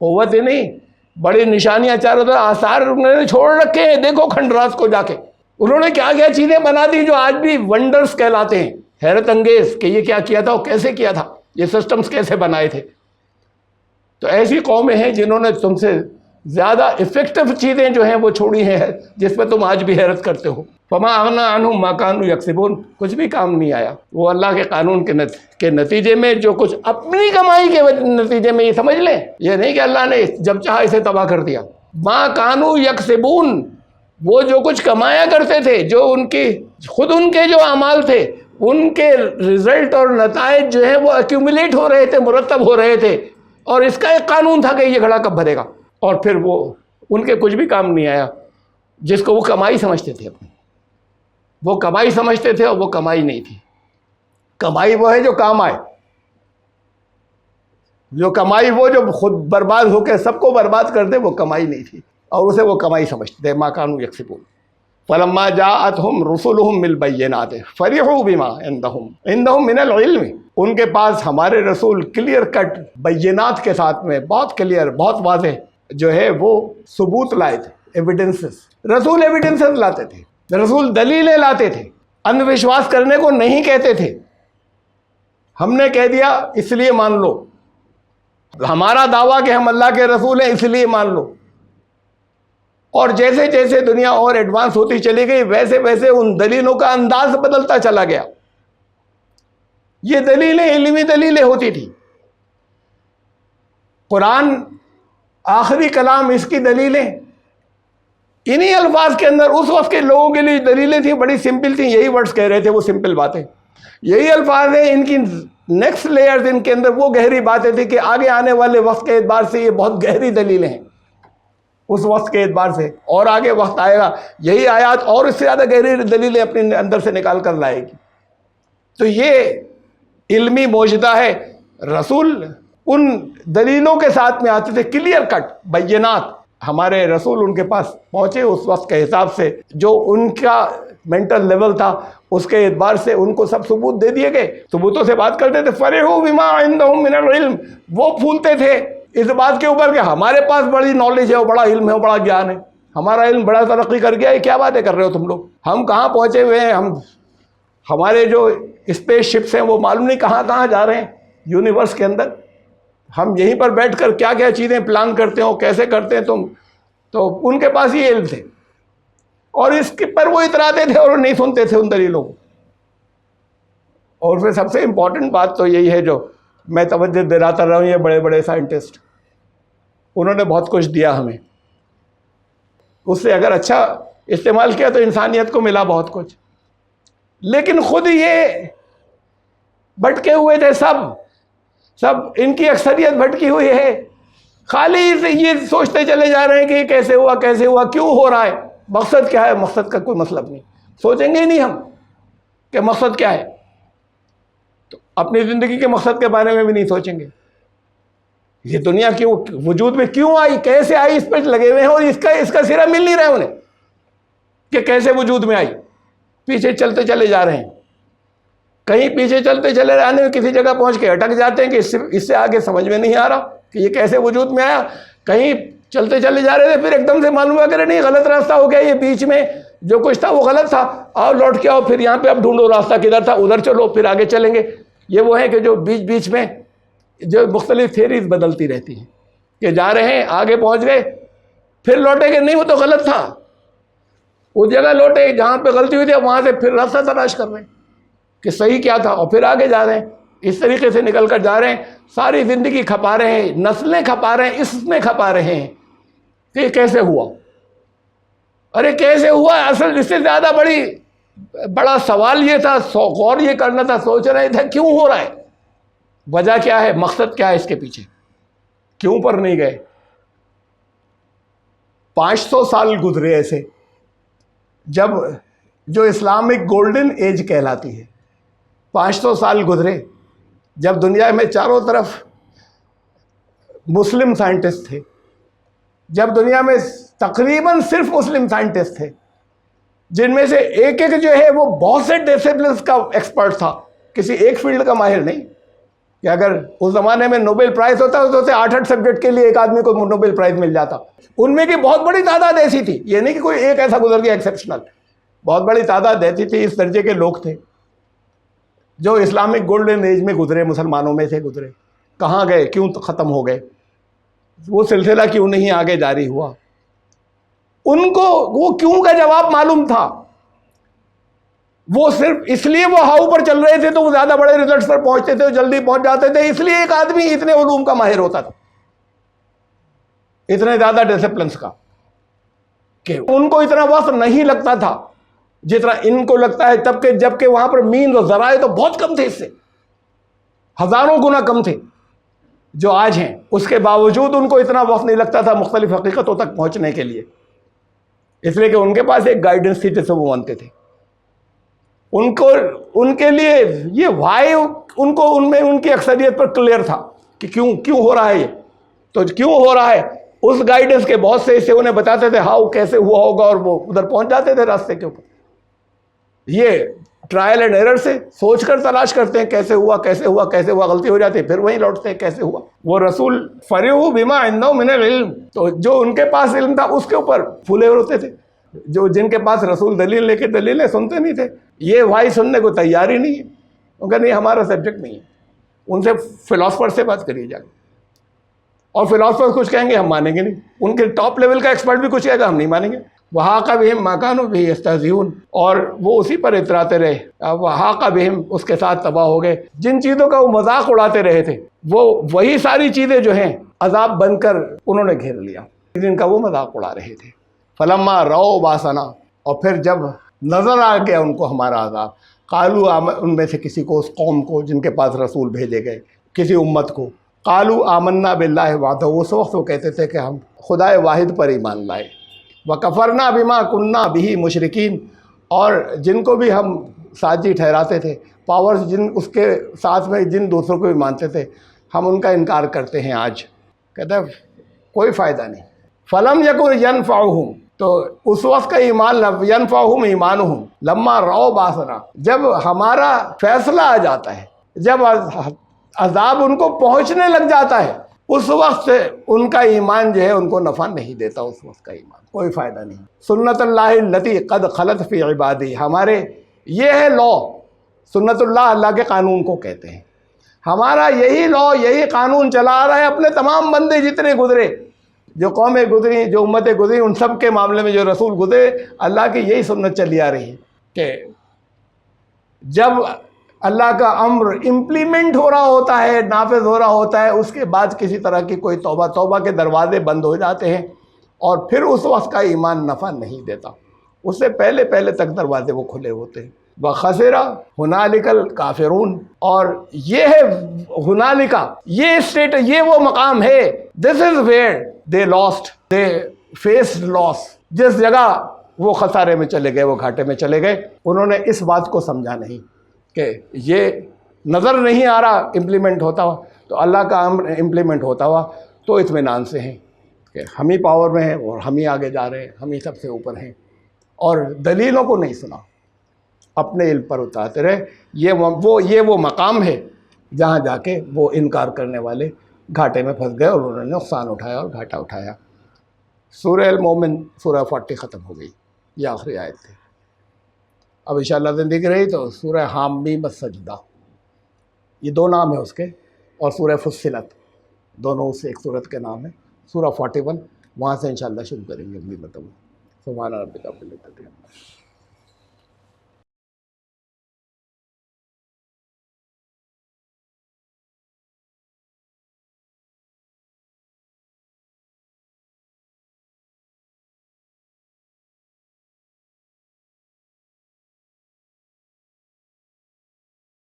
قوت ہی نہیں, بڑی نشانیاں چاروں طرف آثار انہوں نے چھوڑ رکھے ہیں. دیکھو کھنڈراس کو جا کے انہوں نے کیا کیا چیزیں بنا دی جو آج بھی ونڈرز کہلاتے ہیں, حیرت انگیز کہ یہ کیا کیا تھا اور کیسے کیا تھا, یہ سسٹمز کیسے بنائے تھے. تو ایسی قومیں ہیں جنہوں نے تم سے زیادہ افیکٹو چیزیں جو ہیں وہ چھوڑی ہیں جس پہ تم آج بھی حیرت کرتے ہو. فما اغنی عنہم ما کانوا یکسبون، کچھ بھی کام نہیں آیا. وہ اللہ کے قانون کے نتیجے میں جو کچھ اپنی کمائی کے نتیجے میں، یہ سمجھ لیں، یہ نہیں کہ اللہ نے جب چاہا اسے تباہ کر دیا. ما کانوا یکسبون، وہ جو کچھ کمایا کرتے تھے، جو ان کی خود ان کے جو اعمال تھے، ان کے رزلٹ اور نتائج جو ہیں وہ ایکیومولیٹ ہو رہے تھے، مرتب ہو رہے تھے، اور اس کا ایک قانون تھا کہ یہ گھڑا کب بھرے گا. اور پھر وہ ان کے کچھ بھی کام نہیں آیا، جس کو وہ کمائی سمجھتے تھے اپنی، وہ کمائی سمجھتے تھے، اور وہ کمائی نہیں تھی. کمائی وہ ہے جو کام آئے، جو کمائی وہ جو خود برباد ہو کے سب کو برباد کر دے، وہ کمائی نہیں تھی، اور اسے وہ کمائی سمجھتے تھے. ما کانوا یکسبون. فلما جاءتهم رسلهم بالبينات فرحوا بما عندهم من العلم، ان کے پاس ہمارے رسول کلیئر کٹ بینات کے ساتھ میں، بہت کلیئر، بہت واضح جو ہے وہ ثبوت لائے تھے، ایویڈنسز. رسول ایویڈنسز لاتے تھے، رسول دلیلیں لاتے تھے، ان وشواس کرنے کو نہیں کہتے تھے. ہم نے کہہ دیا اس لیے مان لو، ہمارا دعویٰ کہ ہم اللہ کے رسول ہیں اس لیے مان لو. اور جیسے جیسے دنیا اور ایڈوانس ہوتی چلی گئی، ویسے ویسے ان دلیلوں کا انداز بدلتا چلا گیا. یہ دلیلیں علمی دلیلیں ہوتی تھی. قرآن آخری کلام، اس کی دلیلیں انہی الفاظ کے اندر اس وقت کے لوگوں کے لیے دلیلیں تھیں، بڑی سمپل تھیں، یہی ورڈز کہہ رہے تھے، وہ سمپل باتیں، یہی الفاظ ہیں. ان کی نیکسٹ لیئرز، ان کے اندر وہ گہری باتیں تھیں کہ آگے آنے والے وقت کے اعتبار سے یہ بہت گہری دلیلیں ہیں. اس وقت کے اعتبار سے اور آگے وقت آئے گا، یہی آیات اور اس سے زیادہ گہری دلیلیں اپنے اندر سے نکال کر لائے گی. تو یہ علمی معجزہ ہے. رسول ان دلیلوں کے ساتھ میں آتے تھے، کلیئر کٹ بینات. ہمارے رسول ان کے پاس پہنچے اس وقت کے حساب سے، جو ان کا مینٹل لیول تھا اس کے اعتبار سے ان کو سب ثبوت دے دیے گئے. ثبوتوں سے بات کرتے تھے. فرحوا بما عندهم من العلم، وہ پھولتے تھے اس بات کے اوپر کہ ہمارے پاس بڑی نالج ہے، وہ بڑا علم ہے، وہ بڑا گیان ہے، ہمارا علم بڑا ترقی کر گیا ہے. کیا باتیں کر رہے ہو تم لوگ؟ ہم کہاں پہنچے ہوئے ہیں، ہمارے جو اسپیس شپس ہیں وہ معلوم نہیں کہاں کہاں جا رہے ہیں یونیورس کے اندر. ہم یہیں پر بیٹھ کر کیا کیا چیزیں پلان کرتے ہو، کیسے کرتے ہیں تم. تو ان کے پاس یہ علم تھے، اور اس کے پر وہ اتراتے تھے اور نہیں سنتے تھے ان دلیلوں کو. اور پھر سب سے امپورٹنٹ بات تو یہی ہے جو میں توجہ دلاتا رہا ہوں، یہ بڑے بڑے سائنٹسٹ، انہوں نے بہت کچھ دیا ہمیں، اس سے اگر اچھا استعمال کیا تو انسانیت کو ملا بہت کچھ. لیکن خود یہ بھٹکے ہوئے تھے، سب ان کی اکثریت بھٹکی ہوئی ہے. خالی یہ سوچتے چلے جا رہے ہیں کہ یہ کیسے ہوا، کیسے ہوا، کیوں ہو رہا ہے، مقصد کیا ہے. مقصد کا کوئی مطلب نہیں، سوچیں گے ہی نہیں ہم کہ مقصد کیا ہے. تو اپنی زندگی کے مقصد کے بارے میں بھی نہیں سوچیں گے. یہ دنیا کیوں وجود میں کیوں آئی، کیسے آئی، اس پہ لگے ہوئے ہیں، اور اس کا سرا مل نہیں رہا ہے انہیں کہ کیسے وجود میں آئی. پیچھے چلتے چلے جا رہے ہیں، کہیں پیچھے چلتے چلے جانے میں کسی جگہ پہنچ کے اٹک جاتے ہیں کہ اس سے آگے سمجھ میں نہیں آ رہا کہ یہ کیسے وجود میں آیا. کہیں چلتے چلے جا رہے تھے، پھر ایک دم سے معلوم ہوا کہ نہیں، غلط راستہ ہو گیا، یہ بیچ میں جو کچھ تھا وہ غلط تھا، آؤ لوٹ کے آؤ، پھر یہاں پہ اب ڈھونڈو راستہ کدھر تھا، ادھر چلو، پھر آگے چلیں گے. یہ وہ ہے کہ جو بیچ میں جو مختلف تھیریز بدلتی رہتی ہیں کہ جا رہے ہیں، آگے پہنچ گئے، پھر لوٹے کہ نہیں وہ تو غلط تھا، اس جگہ لوٹے جہاں پہ غلطی ہوئی تھی، وہاں سے پھر راستہ تلاش کر رہے ہیں کہ صحیح کیا تھا، اور پھر آگے جا رہے ہیں. اس طریقے سے نکل کر جا رہے ہیں. ساری زندگی کھپا رہے ہیں، نسلیں کھپا رہے ہیں، اس میں کھپا رہے ہیں کہ یہ کیسے ہوا. ارے کیسے ہوا، اصل اس سے زیادہ بڑا سوال یہ تھا، غور یہ کرنا تھا، سوچ رہے تھے کیوں ہو رہا ہے، وجہ کیا ہے، مقصد کیا ہے اس کے پیچھے، کیوں پر نہیں گئے. 500 سال گزرے ایسے، جب جو اسلامک گولڈن ایج کہلاتی ہے، 500 سال گزرے جب دنیا میں چاروں طرف مسلم سائنٹسٹ تھے، جب دنیا میں تقریباً صرف مسلم سائنٹسٹ تھے، جن میں سے ایک جو ہے وہ بہت سے ڈسپلنس کا ایکسپرٹ تھا، کسی ایک فیلڈ کا ماہر نہیں. کہ اگر اس زمانے میں نوبل پرائز ہوتا تو اسے 8 سبجیکٹ کے لیے ایک آدمی کو نوبل پرائز مل جاتا. ان میں کی بہت بڑی تعداد ایسی تھی، یہ نہیں کہ کوئی ایک ایسا گزر گیا ایکسیپشنل، بہت بڑی تعداد ایسی تھی، اس درجے کے لوگ تھے جو اسلامک گولڈن ایج میں گزرے، مسلمانوں میں سے گزرے. کہاں گئے، کیوں ختم ہو گئے. وہ سلسلہ کیوں نہیں آگے جاری ہوا؟ ان کو وہ کیوں کا جواب معلوم تھا. وہ صرف اس لیے وہ ہاؤ پر چل رہے تھے تو وہ زیادہ بڑے ریزلٹس پر پہنچتے تھے، جلدی پہنچ جاتے تھے. اس لیے ایک آدمی اتنے علوم کا ماہر ہوتا تھا، اتنے زیادہ ڈسپلنس کا، کہ ان کو اتنا وقت نہیں لگتا تھا جتنا ان کو لگتا ہے. جبکہ وہاں پر مین و ذرائع تو بہت کم تھے، اس سے ہزاروں گنا کم تھے جو آج ہیں. اس کے باوجود ان کو اتنا وقت نہیں لگتا تھا مختلف حقیقتوں تک پہنچنے کے لیے، اس لیے کہ ان کے پاس ایک گائیڈنس تھی جس سے وہ مانتے تھے. ان کے لیے یہ وائی ان میں ان کی اکثریت پر کلیئر تھا کہ کیوں ہو رہا ہے. یہ تو کیوں ہو رہا ہے، اس گائیڈنس کے بہت سے حصے انہیں بتاتے تھے ہاؤ کیسے ہوا ہوگا، اور وہ ادھر پہنچ جاتے تھے راستے کے اوپر. یہ ٹرائل اینڈ ایرر سے سوچ کر تلاش کرتے ہیں کیسے ہوا، غلطی ہو جاتی ہے، پھر وہیں لوٹتے ہیں کیسے ہوا. وہ رسول فرحوا بما عندهم من العلم، تو جو ان کے پاس علم تھا اس کے اوپر پھولے ہوتے تھے. جن کے پاس رسول دلیل لے کے دلیلیں سنتے نہیں تھے، یہ بھائی سننے کو تیار ہی نہیں ہے. ان کا نہیں، ہمارا سبجیکٹ نہیں ہے. ان سے فلاسفر سے بات کریے جا کے، اور فلاسفر کچھ کہیں گے ہم مانیں گے نہیں. ان کے ٹاپ لیول کا ایکسپرٹ بھی کچھ کہے گا ہم نہیں مانیں گے. وحاق بہم ما کانوا بہ یستہزئون، اور وہ اسی پر اتراتے رہے. وحاق بہم، اس کے ساتھ تباہ ہو گئے. جن چیزوں کا وہ مذاق اڑاتے رہے تھے، وہی ساری چیزیں جو ہیں عذاب بن کر انہوں نے گھیر لیا جن کا وہ مذاق اڑا رہے تھے. فلما رأوا باسنا، اور پھر جب نظر آ گیا ان کو ہمارا عذاب، قالوا، ان میں سے کسی کو، اس قوم کو جن کے پاس رسول بھیجے گئے، کسی امت کو، قالوا آمنا باللہ وحدہ، اس وقت وہ کہتے تھے کہ ہم خدا واحد پر ایمان لائے. وکفرنا بما کننا بہ مشرکین، اور جن کو بھی ہم ساتھی ٹھہراتے تھے، پاورز جن اس کے ساتھ میں جن دوسروں کو بھی مانتے تھے، ہم ان کا انکار کرتے ہیں آج. کہتے ہیں کوئی فائدہ نہیں. فلم یکن ینفعہم، تو اس وقت کا ایمان، ینفعہم ایمانہم لما رأوا باسنا، جب ہمارا فیصلہ آ جاتا ہے، جب عذاب ان کو پہنچنے لگ جاتا ہے، اس وقت سے ان کا ایمان جو ہے ان کو نفع نہیں دیتا. اس وقت کا ایمان کوئی فائدہ نہیں. سنت اللہ التی قد خلت فی عبادی، ہمارے یہ ہے لا، سنت اللہ، اللہ کے قانون کو کہتے ہیں. ہمارا یہی لا، یہی قانون چلا آ رہا ہے. اپنے تمام بندے جتنے گزرے، جو قومیں گزری، جو امتیں گزری، ان سب کے معاملے میں جو رسول گزرے، اللہ کی یہی سنت چلی آ رہی ہے کہ جب اللہ کا امر امپلیمنٹ ہو رہا ہوتا ہے، نافذ ہو رہا ہوتا ہے، اس کے بعد کسی طرح کی کوئی توبہ کے دروازے بند ہو جاتے ہیں، اور پھر اس وقت کا ایمان نفع نہیں دیتا. اس سے پہلے تک دروازے وہ کھلے ہوتے ہیں. وَخَسِرَ هُنَالِكَ الْكَافِرُونَ، اور یہ ہے ہنالکا، یہ اسٹیٹ، یہ وہ مقام ہے. This is where they lost, they faced loss. جس جگہ وہ خسارے میں چلے گئے، وہ گھاٹے میں چلے گئے. انہوں نے اس بات کو سمجھا نہیں کہ یہ نظر نہیں آ رہا امپلیمنٹ ہوتا ہوا، تو اللہ کا امر امپلیمنٹ ہوتا ہوا تو اطمینان سے ہیں کہ ہم ہی پاور میں ہیں اور ہم ہی آگے جا رہے ہیں، ہم ہی سب سے اوپر ہیں. اور دلیلوں کو نہیں سنا، اپنے علم پر اتارتے رہے. یہ وہ مقام ہے جہاں جا کے وہ انکار کرنے والے گھاٹے میں پھنس گئے، اور انہوں نے نقصان اٹھایا اور گھاٹا اٹھایا. سورہ المومن سورہ 40 ختم ہو گئی، یہ آخری آیت تھی. اب انشاءاللہ زندگی رہی تو سورہ حامیم السجدہ، یہ دو نام ہیں اس کے، اور سورہ فصلت، دونوں اس ایک صورت کے نام ہیں. سورہ 41، وہاں سے انشاءاللہ شروع کریں گے اگلی مرتبہ. سبحان ربک رب العزت.